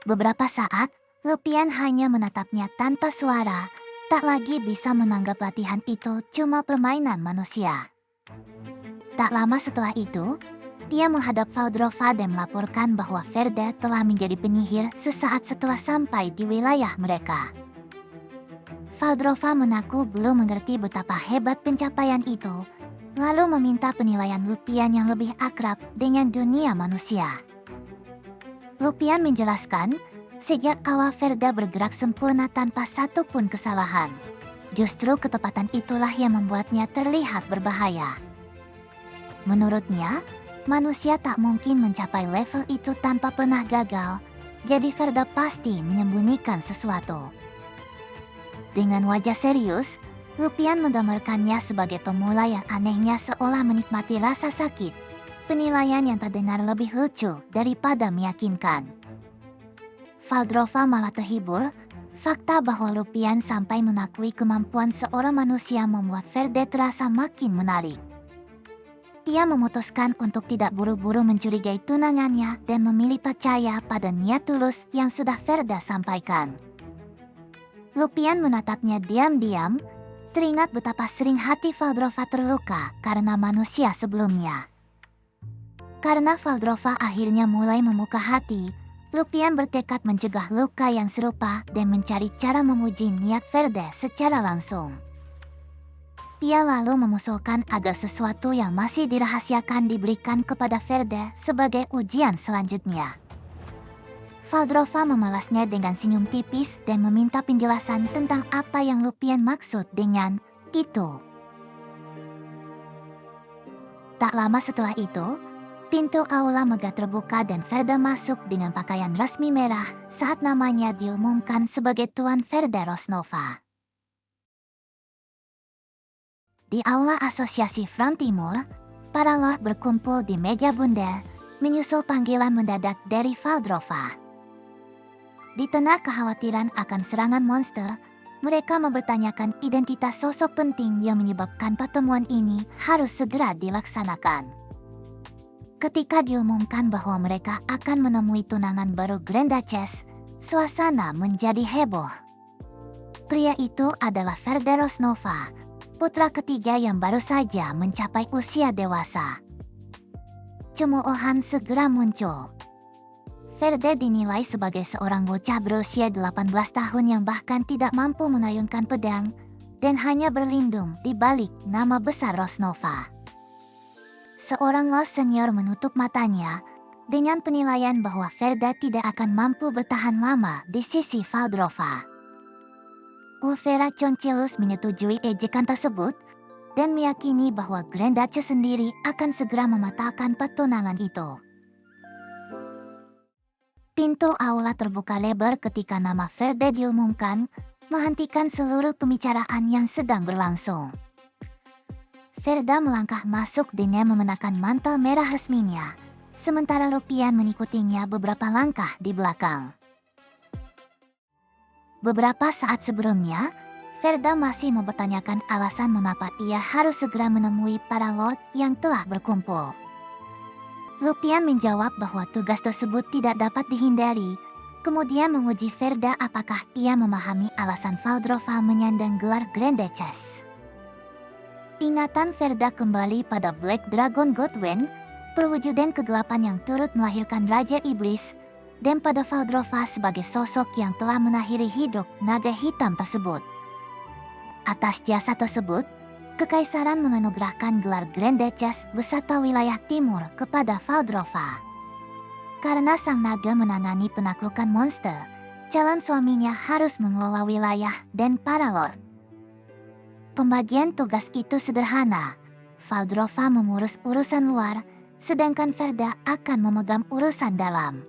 Beberapa saat, Lupian hanya menatapnya tanpa suara, tak lagi bisa menganggap latihan itu cuma permainan manusia. Tak lama setelah itu, dia menghadap Valdrova dan melaporkan bahwa Ferda telah menjadi penyihir sesaat setelah sampai di wilayah mereka. Valdrova mengaku belum mengerti betapa hebat pencapaian itu, lalu meminta penilaian Lupian yang lebih akrab dengan dunia manusia. Lupian menjelaskan, sejak awal Ferda bergerak sempurna tanpa satu pun kesalahan. Justru ketepatan itulah yang membuatnya terlihat berbahaya. Menurutnya, manusia tak mungkin mencapai level itu tanpa pernah gagal, jadi Ferda pasti menyembunyikan sesuatu. Dengan wajah serius, Lupian menggambarkannya sebagai pemula yang anehnya seolah menikmati rasa sakit, penilaian yang terdengar lebih lucu daripada meyakinkan. Valdrova malah terhibur, fakta bahwa Lupian sampai mengakui kemampuan seorang manusia membuat Ferda terasa makin menarik. Ia memutuskan untuk tidak buru-buru mencurigai tunangannya dan memilih percaya pada niat tulus yang sudah Ferda sampaikan. Lupian menatapnya diam-diam, teringat betapa sering hati Valdrova terluka karena manusia sebelumnya. Karena Valdrova akhirnya mulai membuka hati, Lupian bertekad mencegah luka yang serupa dan mencari cara memuji niat Ferda secara langsung. Ia lalu mengusulkan agar sesuatu yang masih dirahasiakan diberikan kepada Ferda sebagai ujian selanjutnya. Valdrova memalasnya dengan senyum tipis dan meminta penjelasan tentang apa yang Lupian maksud dengan itu. Tak lama setelah itu, pintu aula megah terbuka dan Ferda masuk dengan pakaian resmi merah saat namanya diumumkan sebagai Tuan Ferda Rosnova. Di aula asosiasi Front Timur, para lord berkumpul di meja bundar, menyusul panggilan mendadak dari Valdrova. Di tengah kekhawatiran akan serangan monster, mereka mempertanyakan identitas sosok penting yang menyebabkan pertemuan ini harus segera dilaksanakan. Ketika diumumkan bahwa mereka akan menemui tunangan baru Grand Duchess, suasana menjadi heboh. Pria itu adalah Ferda Rosnova, putra ketiga yang baru saja mencapai usia dewasa. Cemoohan segera muncul. Ferda dinilai sebagai seorang bocah berusia 18 tahun yang bahkan tidak mampu mengayunkan pedang dan hanya berlindung di balik nama besar Rosnova. Seorang lord senior menutup matanya dengan penilaian bahwa Ferda tidak akan mampu bertahan lama di sisi Valdrova. Ulfera Concilius menyetujui ejekan tersebut dan meyakini bahwa Grand Duchess sendiri akan segera membatalkan pertunangan itu. Pintu aula terbuka lebar ketika nama Verde diumumkan, menghentikan seluruh pembicaraan yang sedang berlangsung. Verda melangkah masuk dengan mengenakan mantel merah resminya, sementara Lupian mengikutinya beberapa langkah di belakang. Beberapa saat sebelumnya, Verda masih mempertanyakan alasan mengapa ia harus segera menemui para lord yang telah berkumpul. Lupian menjawab bahwa tugas tersebut tidak dapat dihindari, kemudian menguji Verda apakah ia memahami alasan Valdrova menyandang gelar Grand Duchess. Ingatan Verda kembali pada Black Dragon Godwyn, perwujudan kegelapan yang turut melahirkan Raja Iblis, dan pada Valdrova sebagai sosok yang telah mengakhiri hidup naga hitam tersebut. Atas jasa tersebut, Kekaisaran menganugerahkan gelar Grand Duchess beserta wilayah timur kepada Valdrova. Karena sang naga menangani penaklukan monster, calon suaminya harus mengelola wilayah dan para lord. Pembagian tugas itu sederhana. Valdrova mengurus urusan luar, sedangkan Verda akan memegang urusan dalam.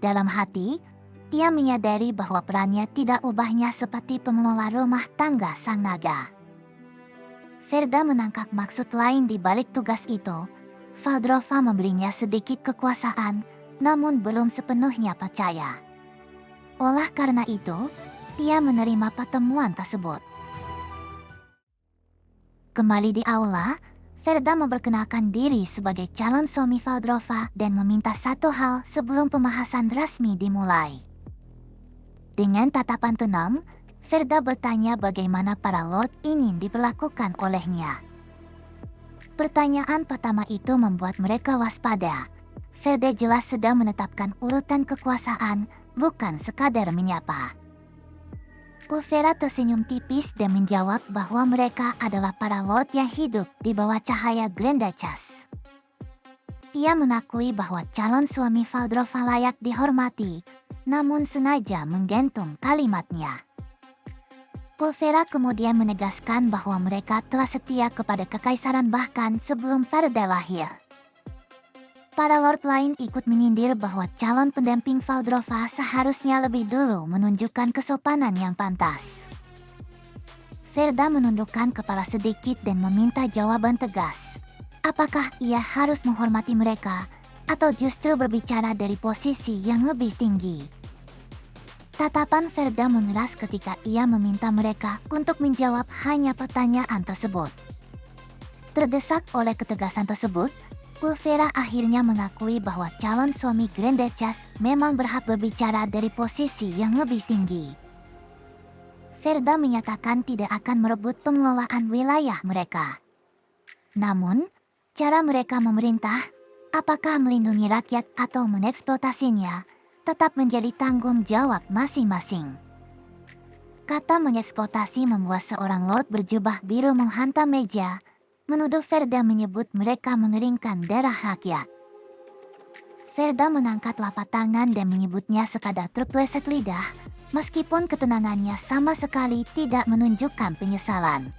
Dalam hati, ia menyadari bahwa perannya tidak ubahnya seperti pengelola rumah tangga sang naga. Verda menangkap maksud lain di balik tugas itu. Valdrova memberinya sedikit kekuasaan, namun belum sepenuhnya percaya. Oleh karena itu, ia menerima pertemuan tersebut. Kembali di aula, Verda memperkenalkan diri sebagai calon suami Valdrova dan meminta satu hal sebelum pembahasan resmi dimulai. Dengan tatapan tenang, Verda bertanya bagaimana para lord ingin diperlakukan olehnya. Pertanyaan pertama itu membuat mereka waspada. Verda jelas sedang menetapkan urutan kekuasaan, bukan sekadar menyapa. Pulvera tersenyum tipis dan menjawab bahwa mereka adalah para lord yang hidup di bawah cahaya Grand Duchess. Ia mengakui bahwa calon suami Valdrova layak dihormati, namun sengaja menggantung kalimatnya. Pulvera kemudian menegaskan bahwa mereka telah setia kepada kekaisaran bahkan sebelum Verda lahir. Para lord lain ikut menyindir bahwa calon pendamping Valdrova seharusnya lebih dulu menunjukkan kesopanan yang pantas. Verda menundukkan kepala sedikit dan meminta jawaban tegas. Apakah ia harus menghormati mereka, atau justru berbicara dari posisi yang lebih tinggi? Tatapan Verda mengeras ketika ia meminta mereka untuk menjawab hanya pertanyaan tersebut. Terdesak oleh ketegasan tersebut, Pulvera akhirnya mengakui bahwa calon suami Grand Duchess memang berhak berbicara dari posisi yang lebih tinggi. Verda menyatakan tidak akan merebut pengelolaan wilayah mereka. Namun, cara mereka memerintah, apakah melindungi rakyat atau mengeksploitasinya, tetap menjadi tanggung jawab masing-masing. Kata mengeksploitasi membuat seorang lord berjubah biru menghantam meja, menuduh Verda menyebut mereka mengeringkan darah rakyat. Verda mengangkat telapak tangan dan menyebutnya sekadar terpleset lidah, meskipun ketenangannya sama sekali tidak menunjukkan penyesalan.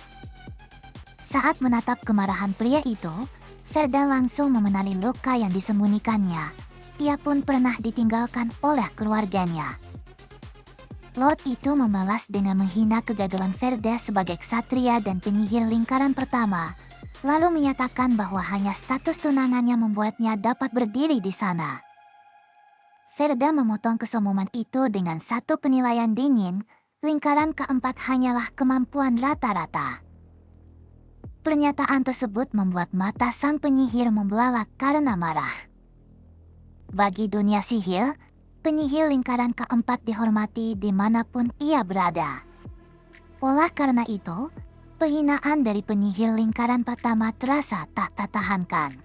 Saat menatap kemarahan pria itu, Verda langsung memenali luka yang disembunyikannya. Ia pun pernah ditinggalkan oleh keluarganya. Lord itu membalas dengan menghina kegagalan Verda sebagai ksatria dan penyihir lingkaran pertama, lalu menyatakan bahwa hanya status tunangannya membuatnya dapat berdiri di sana. Verda memotong kesombongan itu dengan satu penilaian dingin, lingkaran keempat hanyalah kemampuan rata-rata. Pernyataan tersebut membuat mata sang penyihir membelalak karena marah. Bagi dunia sihir, penyihir lingkaran keempat dihormati dimanapun ia berada. Oleh karena itu, penghinaan dari penyihir lingkaran pertama terasa tak tertahankan.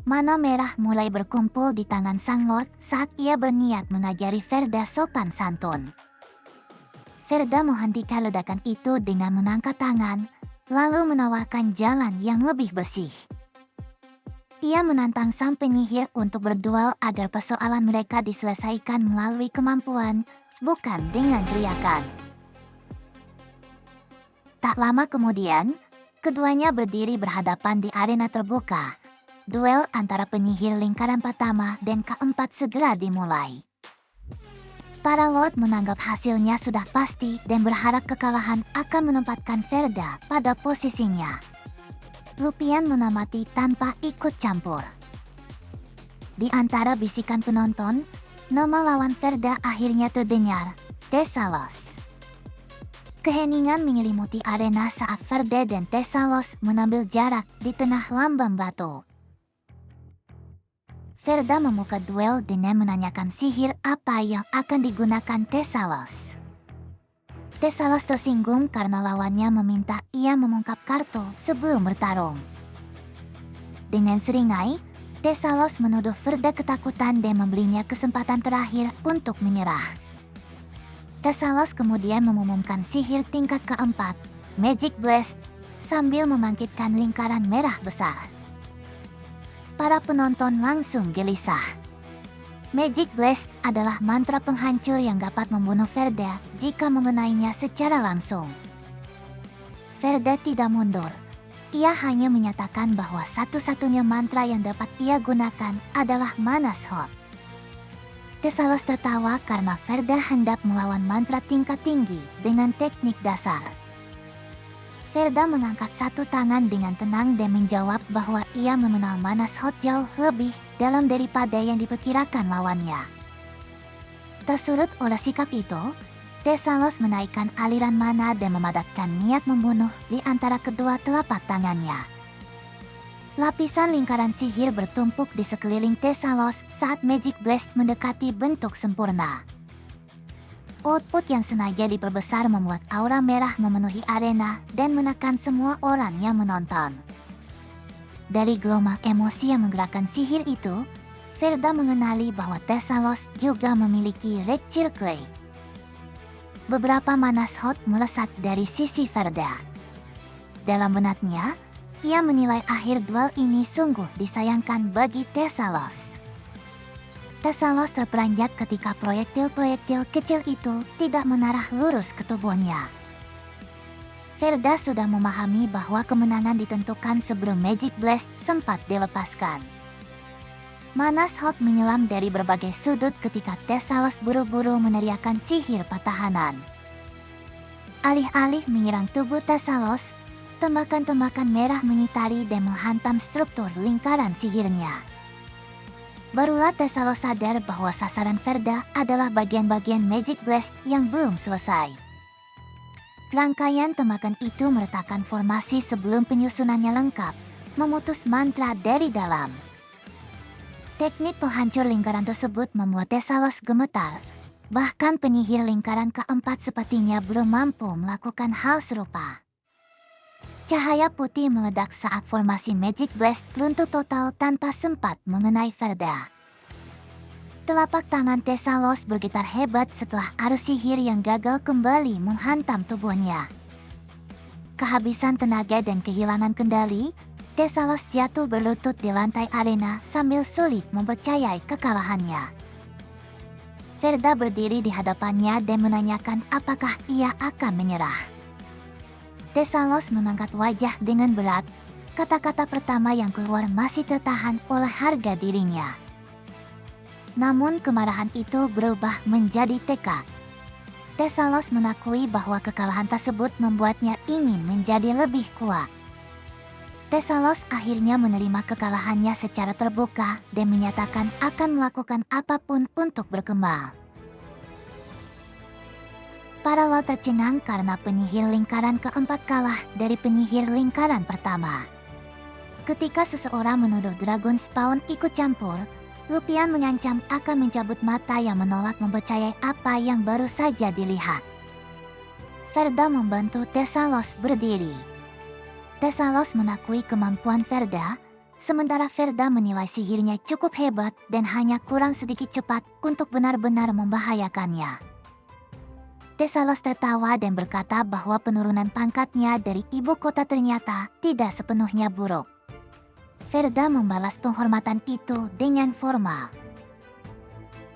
Mana merah mulai berkumpul di tangan sang lord saat ia berniat mengajari Verda sopan santun. Verda menghentikan ledakan itu dengan mengangkat tangan, lalu menawarkan jalan yang lebih bersih. Ia menantang sang penyihir untuk berduel agar persoalan mereka diselesaikan melalui kemampuan, bukan dengan teriakan. Tak lama kemudian, keduanya berdiri berhadapan di arena terbuka. Duel antara penyihir lingkaran pertama dan keempat segera dimulai. Para Lord menganggap hasilnya sudah pasti dan berharap kekalahan akan menempatkan Ferda pada posisinya. Lupian mengamati tanpa ikut campur. Di antara bisikan penonton, nama lawan Ferda akhirnya terdengar, Thesalos. Keheningan menyelimuti arena saat Ferda dan Thesalos mengambil jarak di tengah lambang batu. Ferda membuka duel dengan menanyakan sihir apa yang akan digunakan Thesalos. Thesalos tersinggung karena lawannya meminta ia mengungkap kartu sebelum bertarung. Dengan seringai, Thesalos menuduh Ferda ketakutan dan memberinya kesempatan terakhir untuk menyerah. Thesalos kemudian mengumumkan sihir tingkat keempat, Magic Blast, sambil membangkitkan lingkaran merah besar. Para penonton langsung gelisah. Magic Blast adalah mantra penghancur yang dapat membunuh Ferda jika mengenainya secara langsung. Ferda tidak mundur. Ia hanya menyatakan bahwa satu-satunya mantra yang dapat ia gunakan adalah Manas Hot. Thesalos tertawa karena Ferda hendak melawan mantra tingkat tinggi dengan teknik dasar. Ferda mengangkat satu tangan dengan tenang dan menjawab bahwa ia mengenal Manas Hot jauh lebih dalam daripada yang diperkirakan lawannya. Tersurut oleh sikap itu, Thesalos menaikkan aliran mana dan memadatkan niat membunuh di antara kedua telapak tangannya. Lapisan lingkaran sihir bertumpuk di sekeliling Thesalos saat Magic Blast mendekati bentuk sempurna. Output yang sengaja diperbesar membuat aura merah memenuhi arena dan menekan semua orang yang menonton. Dari gelombang emosi yang menggerakkan sihir itu, Ferda mengenali bahwa Thesalos juga memiliki Red Circle. Beberapa Manas Hot melesat dari sisi Ferda. Dalam benaknya, ia menilai akhir duel ini sungguh disayangkan bagi Thesalos. Thesalos terperanjat ketika proyektil-proyektil kecil itu tidak menarah lurus ke tubuhnya. Ferda sudah memahami bahwa kemenangan ditentukan sebelum Magic Blast sempat dilepaskan. Manas Hot menyelam dari berbagai sudut ketika Thesalos buru-buru meneriakkan sihir pertahanan. Alih-alih menyerang tubuh Thesalos, tembakan-tembakan merah mengitari dan menghantam struktur lingkaran sihirnya. Barulah Thesalos sadar bahwa sasaran Ferda adalah bagian-bagian Magic Blast yang belum selesai. Rangkaian tembakan itu meletakkan formasi sebelum penyusunannya lengkap, memutus mantra dari dalam. Teknik penghancur lingkaran tersebut membuat Thesalos gemetar, bahkan penyihir lingkaran keempat sepertinya belum mampu melakukan hal serupa. Cahaya putih meledak saat formasi Magic Blast runtuh total tanpa sempat mengenai Ferda. Telapak tangan Thesalos bergetar hebat setelah arus sihir yang gagal kembali menghantam tubuhnya. Kehabisan tenaga dan kehilangan kendali, Thesalos jatuh berlutut di lantai arena sambil sulit mempercayai kekalahannya. Ferda berdiri di hadapannya dan menanyakan apakah ia akan menyerah. Thesalos mengangkat wajah dengan berat, kata-kata pertama yang keluar masih tertahan oleh harga dirinya. Namun kemarahan itu berubah menjadi tekad. Thesalos mengakui bahwa kekalahan tersebut membuatnya ingin menjadi lebih kuat. Thesalos akhirnya menerima kekalahannya secara terbuka dan menyatakan akan melakukan apapun untuk berkembang. Para Lord tercengang karena penyihir lingkaran keempat kalah dari penyihir lingkaran pertama. Ketika seseorang menuduh Dragon Spawn ikut campur, Lupian mengancam akan mencabut mata yang menolak mempercayai apa yang baru saja dilihat. Ferda membantu Thesalos berdiri. Thesalos mengakui kemampuan Ferda, sementara Ferda menilai sihirnya cukup hebat dan hanya kurang sedikit cepat untuk benar-benar membahayakannya. Thesalos tertawa dan berkata bahwa penurunan pangkatnya dari ibu kota ternyata tidak sepenuhnya buruk. Ferda membalas penghormatan itu dengan formal.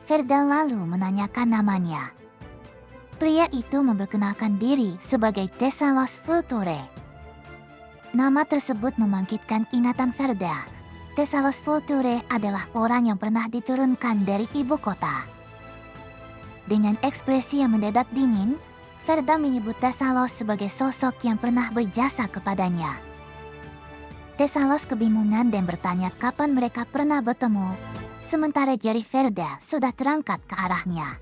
Ferda lalu menanyakan namanya. Pria itu memperkenalkan diri sebagai Thesalos Vulture. Nama tersebut membangkitkan ingatan Ferda. Thesalos Future adalah orang yang pernah diturunkan dari ibu kota. Dengan ekspresi yang mendadak dingin, Ferda menyebut Thesalos sebagai sosok yang pernah berjasa kepadanya. Thesalos kebingungan dan bertanya kapan mereka pernah bertemu, sementara jari Ferda sudah terangkat ke arahnya.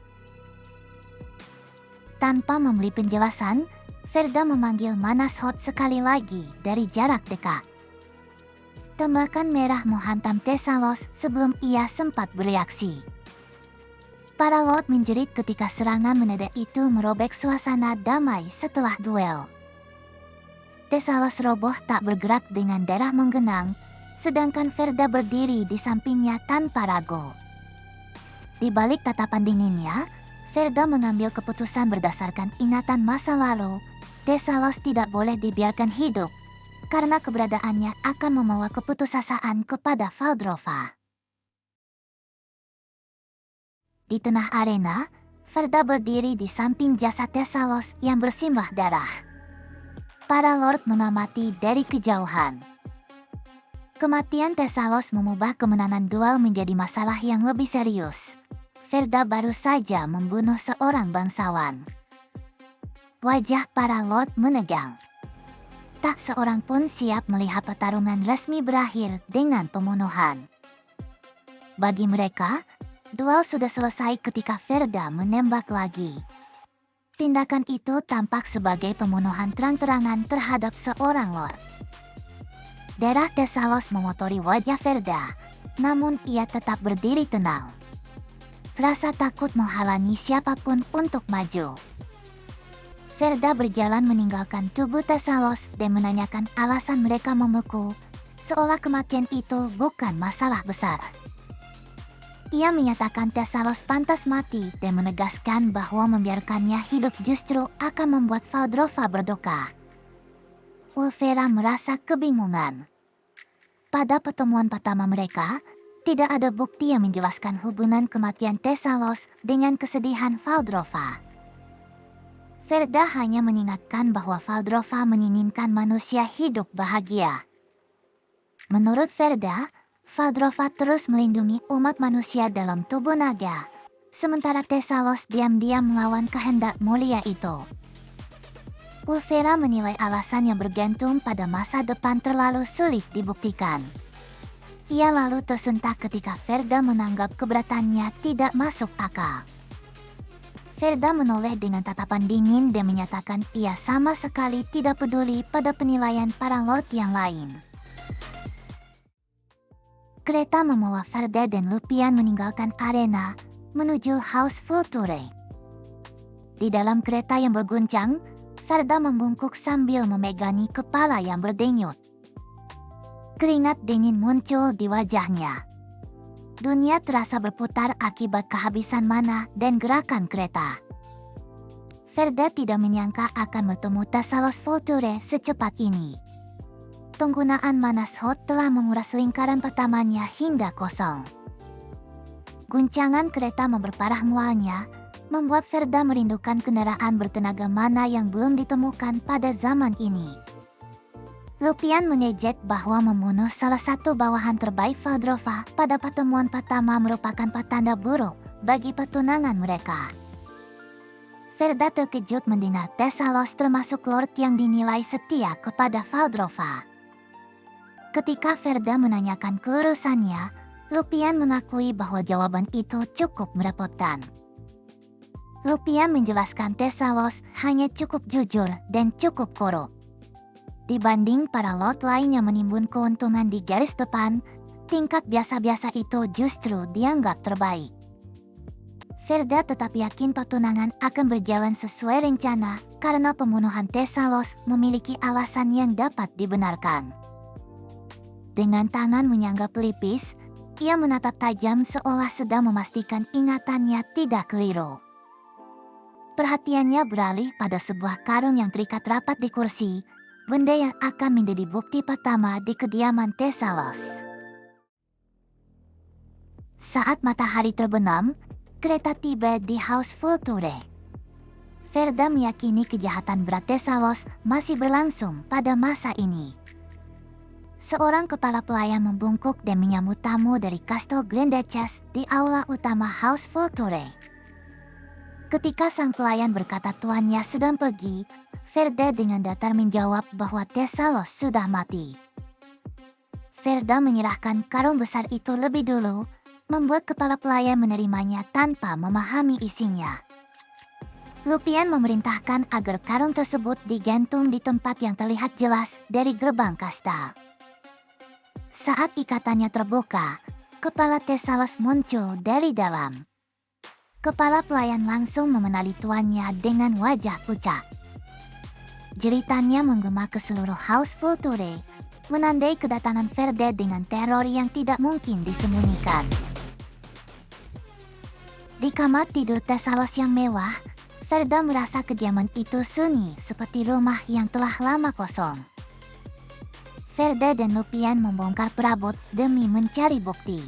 Tanpa memberi penjelasan, Ferda memanggil Manashot sekali lagi dari jarak dekat. Tembakan merah menghantam Thesalos sebelum ia sempat bereaksi. Para lord menjerit ketika serangan mendadak itu merobek suasana damai setelah duel. Thesalos roboh tak bergerak dengan darah menggenang, sedangkan Ferda berdiri di sampingnya tanpa ragu. Di balik tatapan dinginnya, Ferda mengambil keputusan berdasarkan ingatan masa lalu. Thesalos tidak boleh dibiarkan hidup, karena keberadaannya akan membawa keputusasaan kepada Valdrova. Di tengah arena, Ferda berdiri di samping jasad Thesalos yang bersimbah darah. Para lord mengamati dari kejauhan. Kematian Thesalos mengubah kemenangan duel menjadi masalah yang lebih serius. Ferda baru saja membunuh seorang bangsawan. Wajah para lord menegang. Tak seorang pun siap melihat pertarungan resmi berakhir dengan pembunuhan. Bagi mereka, duel sudah selesai ketika Ferda menembak lagi. Tindakan itu tampak sebagai pembunuhan terang-terangan terhadap seorang lord. Darah Thesalos memotori wajah Ferda, namun ia tetap berdiri tenang. Rasa takut menghalangi siapapun untuk maju. Ferda berjalan meninggalkan tubuh Thesalos dan menanyakan alasan mereka memukul, seolah kematian itu bukan masalah besar. Ia menyatakan Thesalos pantas mati dan menegaskan bahwa membiarkannya hidup justru akan membuat Valdrova berduka. Wulfera merasa kebingungan. Pada pertemuan pertama mereka, tidak ada bukti yang menjelaskan hubungan kematian Thesalos dengan kesedihan Valdrova. Ferda hanya mengingatkan bahwa Valdrova menginginkan manusia hidup bahagia. Menurut Ferda, Valdrova terus melindungi umat manusia dalam tubuh naga, sementara Thesalos diam-diam melawan kehendak mulia itu. Wulfera menilai alasan yang bergantung pada masa depan terlalu sulit dibuktikan. Ia lalu tersentak ketika Ferda menganggap keberatannya tidak masuk akal. Ferda menoleh dengan tatapan dingin dan menyatakan ia sama sekali tidak peduli pada penilaian para lord yang lain. Kereta membawa Ferda dan Lupian meninggalkan arena menuju House Future. Di dalam kereta yang berguncang, Ferda membungkuk sambil memegangi kepala yang berdenyut. Keringat dingin muncul di wajahnya. Dunia terasa berputar akibat kehabisan mana dan gerakan kereta. Ferda tidak menyangka akan bertemu Thesalos Future secepat ini. Penggunaan Manashot telah menguras lingkaran pertamanya hingga kosong. Guncangan kereta memperparah mualnya, membuat Ferda merindukan kendaraan bertenaga mana yang belum ditemukan pada zaman ini. Lupian mengejek bahwa membunuh salah satu bawahan terbaik Valdrova pada pertemuan pertama merupakan petanda buruk bagi pertunangan mereka. Ferda terkejut mendengar Thesalos termasuk lord yang dinilai setia kepada Valdrova. Ketika Ferda menanyakan keurusannya, Lupian mengakui bahwa jawaban itu cukup merepotkan. Lupian menjelaskan Thesalos hanya cukup jujur dan cukup korup. Dibanding para lord lain yang menimbun keuntungan di garis depan, tingkat biasa-biasa itu justru dianggap terbaik. Ferda tetap yakin pertunangan akan berjalan sesuai rencana karena pembunuhan Thesalos memiliki alasan yang dapat dibenarkan. Dengan tangan menyanggah pelipis, ia menatap tajam seolah sedang memastikan ingatannya tidak keliru. Perhatiannya beralih pada sebuah karung yang terikat rapat di kursi, benda yang akan menjadi bukti pertama di kediaman Thesalos. Saat matahari terbenam, kereta tiba di House Future. Ferda meyakini kejahatan berat Thesalos masih berlangsung pada masa ini. Seorang kepala pelayan membungkuk dan menyambut tamu dari Kastel Glendaches di aula utama House Volture. Ketika sang pelayan berkata tuannya sedang pergi, Ferda dengan datar menjawab bahwa Thessalos sudah mati. Ferda menyerahkan karung besar itu lebih dulu, membuat kepala pelayan menerimanya tanpa memahami isinya. Lupian memerintahkan agar karung tersebut digantung di tempat yang terlihat jelas dari gerbang kastil. Saat ikatannya terbuka, kepala Thessalos muncul dari dalam. Kepala pelayan langsung memenali tuannya dengan wajah pucat. Jeritannya menggema ke seluruh House Volture, menandai kedatangan Ferda dengan teror yang tidak mungkin disembunyikan. Di kamar tidur Thessalos yang mewah, Ferda merasa kediaman itu sunyi seperti rumah yang telah lama kosong. Ferda dan Lupian membongkar perabot demi mencari bukti.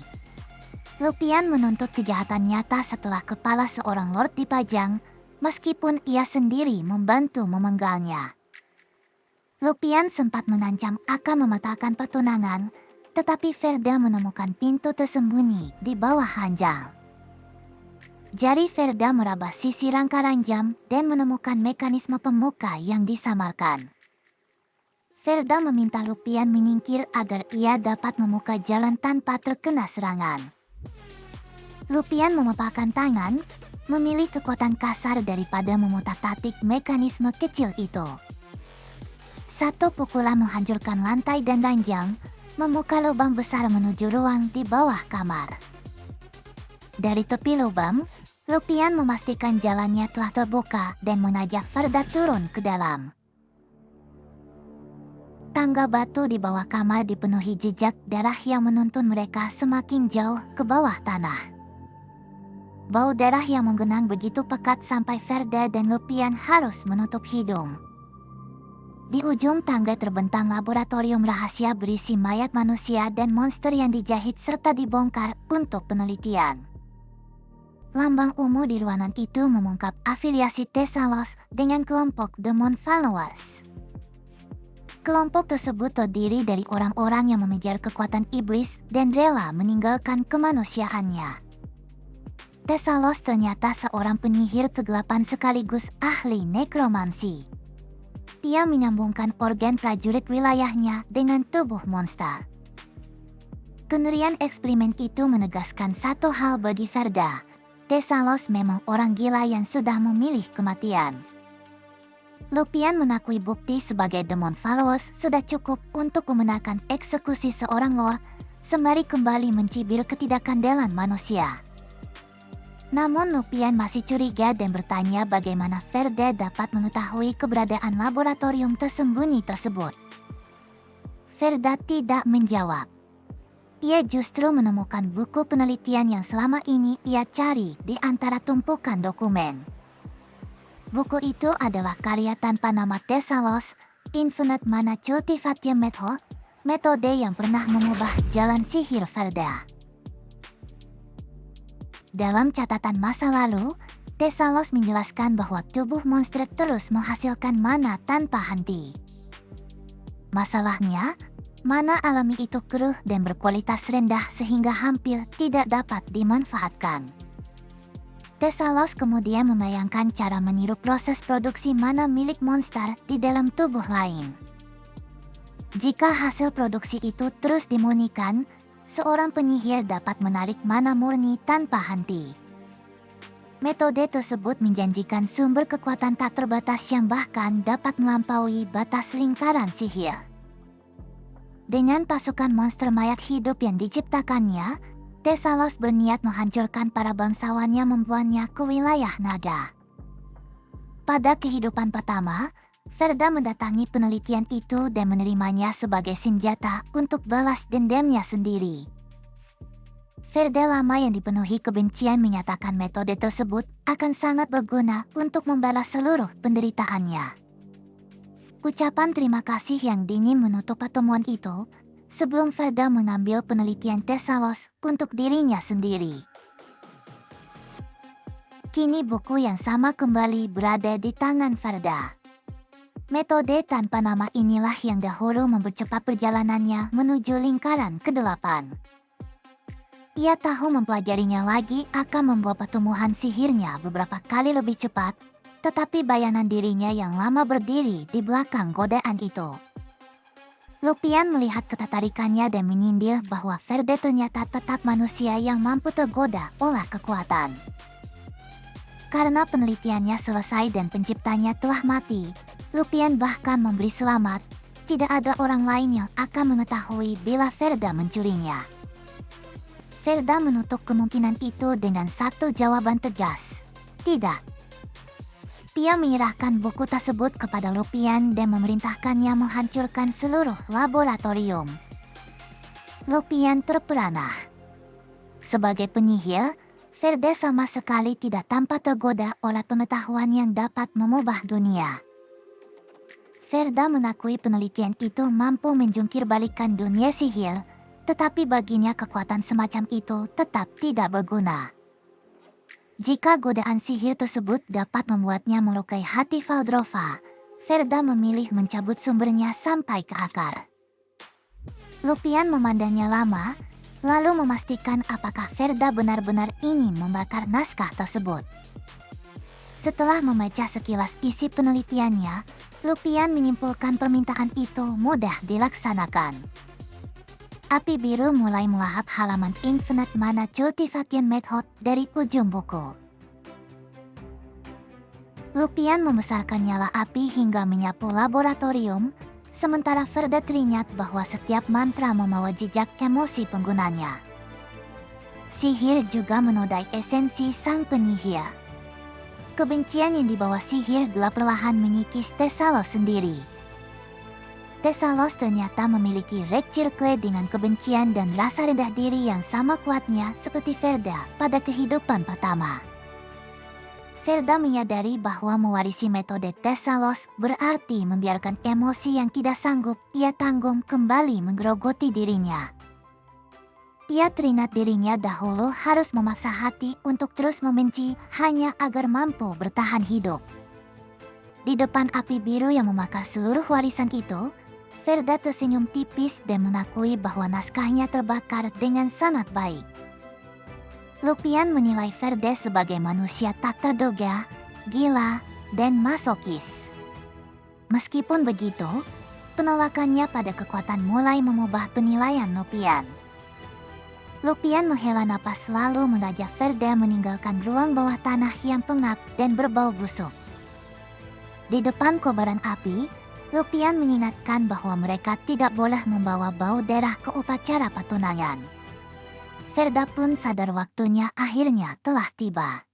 Lupian menuntut kejahatan nyata setelah kepala seorang lord dipajang, meskipun ia sendiri membantu memenggalnya. Lupian sempat mengancam akan mematahkan pertunangan, tetapi Ferda menemukan pintu tersembunyi di bawah ranjang. Jari Ferda meraba sisi rangka ranjang dan menemukan mekanisme pemuka yang disamarkan. Ferda meminta Lupian menyingkir agar ia dapat membuka jalan tanpa terkena serangan. Lupian memepakkan tangan, memilih kekuatan kasar daripada memutar-atik mekanisme kecil itu. Satu pukulan menghancurkan lantai dan ranjang, membuka lubang besar menuju ruang di bawah kamar. Dari tepi lubang, Lupian memastikan jalannya telah terbuka dan mengajak Ferda turun ke dalam. Tangga batu di bawah kamar dipenuhi jejak darah yang menuntun mereka semakin jauh ke bawah tanah. Bau darah yang menggenang begitu pekat sampai Ferda dan Lupian harus menutup hidung. Di ujung tangga terbentang laboratorium rahasia berisi mayat manusia dan monster yang dijahit serta dibongkar untuk penelitian. Lambang ungu di ruangan itu mengungkap afiliasi Thessalos dengan kelompok Demon Followers. Kelompok tersebut terdiri dari orang-orang yang mengejar kekuatan iblis dan rela meninggalkan kemanusiaannya. Thessalos ternyata seorang penyihir kegelapan sekaligus ahli nekromansi. Ia menyambungkan organ prajurit wilayahnya dengan tubuh monster. Kengerian eksperimen itu menegaskan satu hal bagi Ferda. Thessalos memang orang gila yang sudah memilih kematian. Lupian mengakui bukti sebagai Demon Followers sudah cukup untuk membenarkan eksekusi seorang lord, sembari kembali mencibir ketidakkandelan manusia. Namun Lupian masih curiga dan bertanya bagaimana Ferda dapat mengetahui keberadaan laboratorium tersembunyi tersebut. Ferda tidak menjawab. Ia justru menemukan buku penelitian yang selama ini ia cari di antara tumpukan dokumen. Buku itu adalah karya tanpa nama Thessalos, Infinite Mana Cultivation Method, metode yang pernah mengubah jalan sihir Ferda. Dalam catatan masa lalu, Thessalos menjelaskan bahwa tubuh monster terus menghasilkan mana tanpa henti. Masalahnya, mana alami itu keruh dan berkualitas rendah sehingga hampir tidak dapat dimanfaatkan. Thessalos kemudian membayangkan cara meniru proses produksi mana milik monster di dalam tubuh lain. Jika hasil produksi itu terus dimurnikan, seorang penyihir dapat menarik mana murni tanpa henti. Metode tersebut menjanjikan sumber kekuatan tak terbatas yang bahkan dapat melampaui batas lingkaran sihir. Dengan pasukan monster mayat hidup yang diciptakannya, Thessalos berniat menghancurkan para bangsawan yang membuangnya ke wilayah naga. Pada kehidupan pertama, Ferda mendatangi penelitian itu dan menerimanya sebagai senjata untuk balas dendamnya sendiri. Ferda lama yang dipenuhi kebencian menyatakan metode tersebut akan sangat berguna untuk membalas seluruh penderitaannya. Ucapan terima kasih yang dingin menutup pertemuan itu, sebelum Ferda mengambil penelitian Thessalos untuk dirinya sendiri. Kini buku yang sama kembali berada di tangan Ferda. Metode tanpa nama inilah yang dahulu mempercepat perjalanannya menuju lingkaran ke-8. Ia tahu mempelajarinya lagi akan membuat pertumbuhan sihirnya beberapa kali lebih cepat, tetapi bayangan dirinya yang lama berdiri di belakang godaan itu. Lupian melihat ketertarikannya dan menyindir bahwa Verde ternyata tetap manusia yang mampu tergoda oleh kekuatan. Karena penelitiannya selesai dan penciptanya telah mati, Lupian bahkan memberi selamat. Tidak ada orang lain yang akan mengetahui bila Verda mencurinya. Verda menutup kemungkinan itu dengan satu jawaban tegas. Tidak. Dia menyerahkan buku tersebut kepada Lupian dan memerintahkannya menghancurkan seluruh laboratorium. Lupian terperanah. Sebagai penyihir, Verde sama sekali tidak tampak tergoda oleh pengetahuan yang dapat mengubah dunia. Verda mengakui penelitian itu mampu menjungkir balikan dunia sihir, tetapi baginya kekuatan semacam itu tetap tidak berguna. Jika godaan sihir tersebut dapat membuatnya melukai hati Valdrova, Verda memilih mencabut sumbernya sampai ke akar. Lupian memandangnya lama, lalu memastikan apakah Verda benar-benar ingin membakar naskah tersebut. Setelah membaca sekilas isi penelitiannya, Lupian menyimpulkan permintaan itu mudah dilaksanakan. Api biru mulai melahap halaman Infinite Mana Cultivation Method dari ujung buku. Lupian membesarkan nyala api hingga menyapu laboratorium, sementara Verda teringat bahwa setiap mantra membawa jejak emosi penggunanya. Sihir juga menodai esensi sang penyihir. Kebencian yang dibawa sihir gelap perlahan mengikis Thessalos sendiri. Thessalos ternyata memiliki Red Circle dengan kebencian dan rasa rendah diri yang sama kuatnya seperti Verda pada kehidupan pertama. Verda menyadari bahwa mewarisi metode Thessalos berarti membiarkan emosi yang tidak sanggup ia tanggung kembali menggerogoti dirinya. Ia teringat dirinya dahulu harus memaksa hati untuk terus membenci hanya agar mampu bertahan hidup. Di depan api biru yang memakan seluruh warisan itu, Verda tersenyum tipis dan mengakui bahwa naskahnya terbakar dengan sangat baik. Lupian menilai Verde sebagai manusia tak terduga, gila, dan masokis. Meskipun begitu, penolakannya pada kekuatan mulai mengubah penilaian Lupian. Lupian menghela napas lalu mengajak Verda meninggalkan ruang bawah tanah yang pengap dan berbau busuk. Di depan kobaran api, Lupian mengingatkan bahwa mereka tidak boleh membawa bau darah ke upacara pertunangan. Verda pun sadar waktunya akhirnya telah tiba.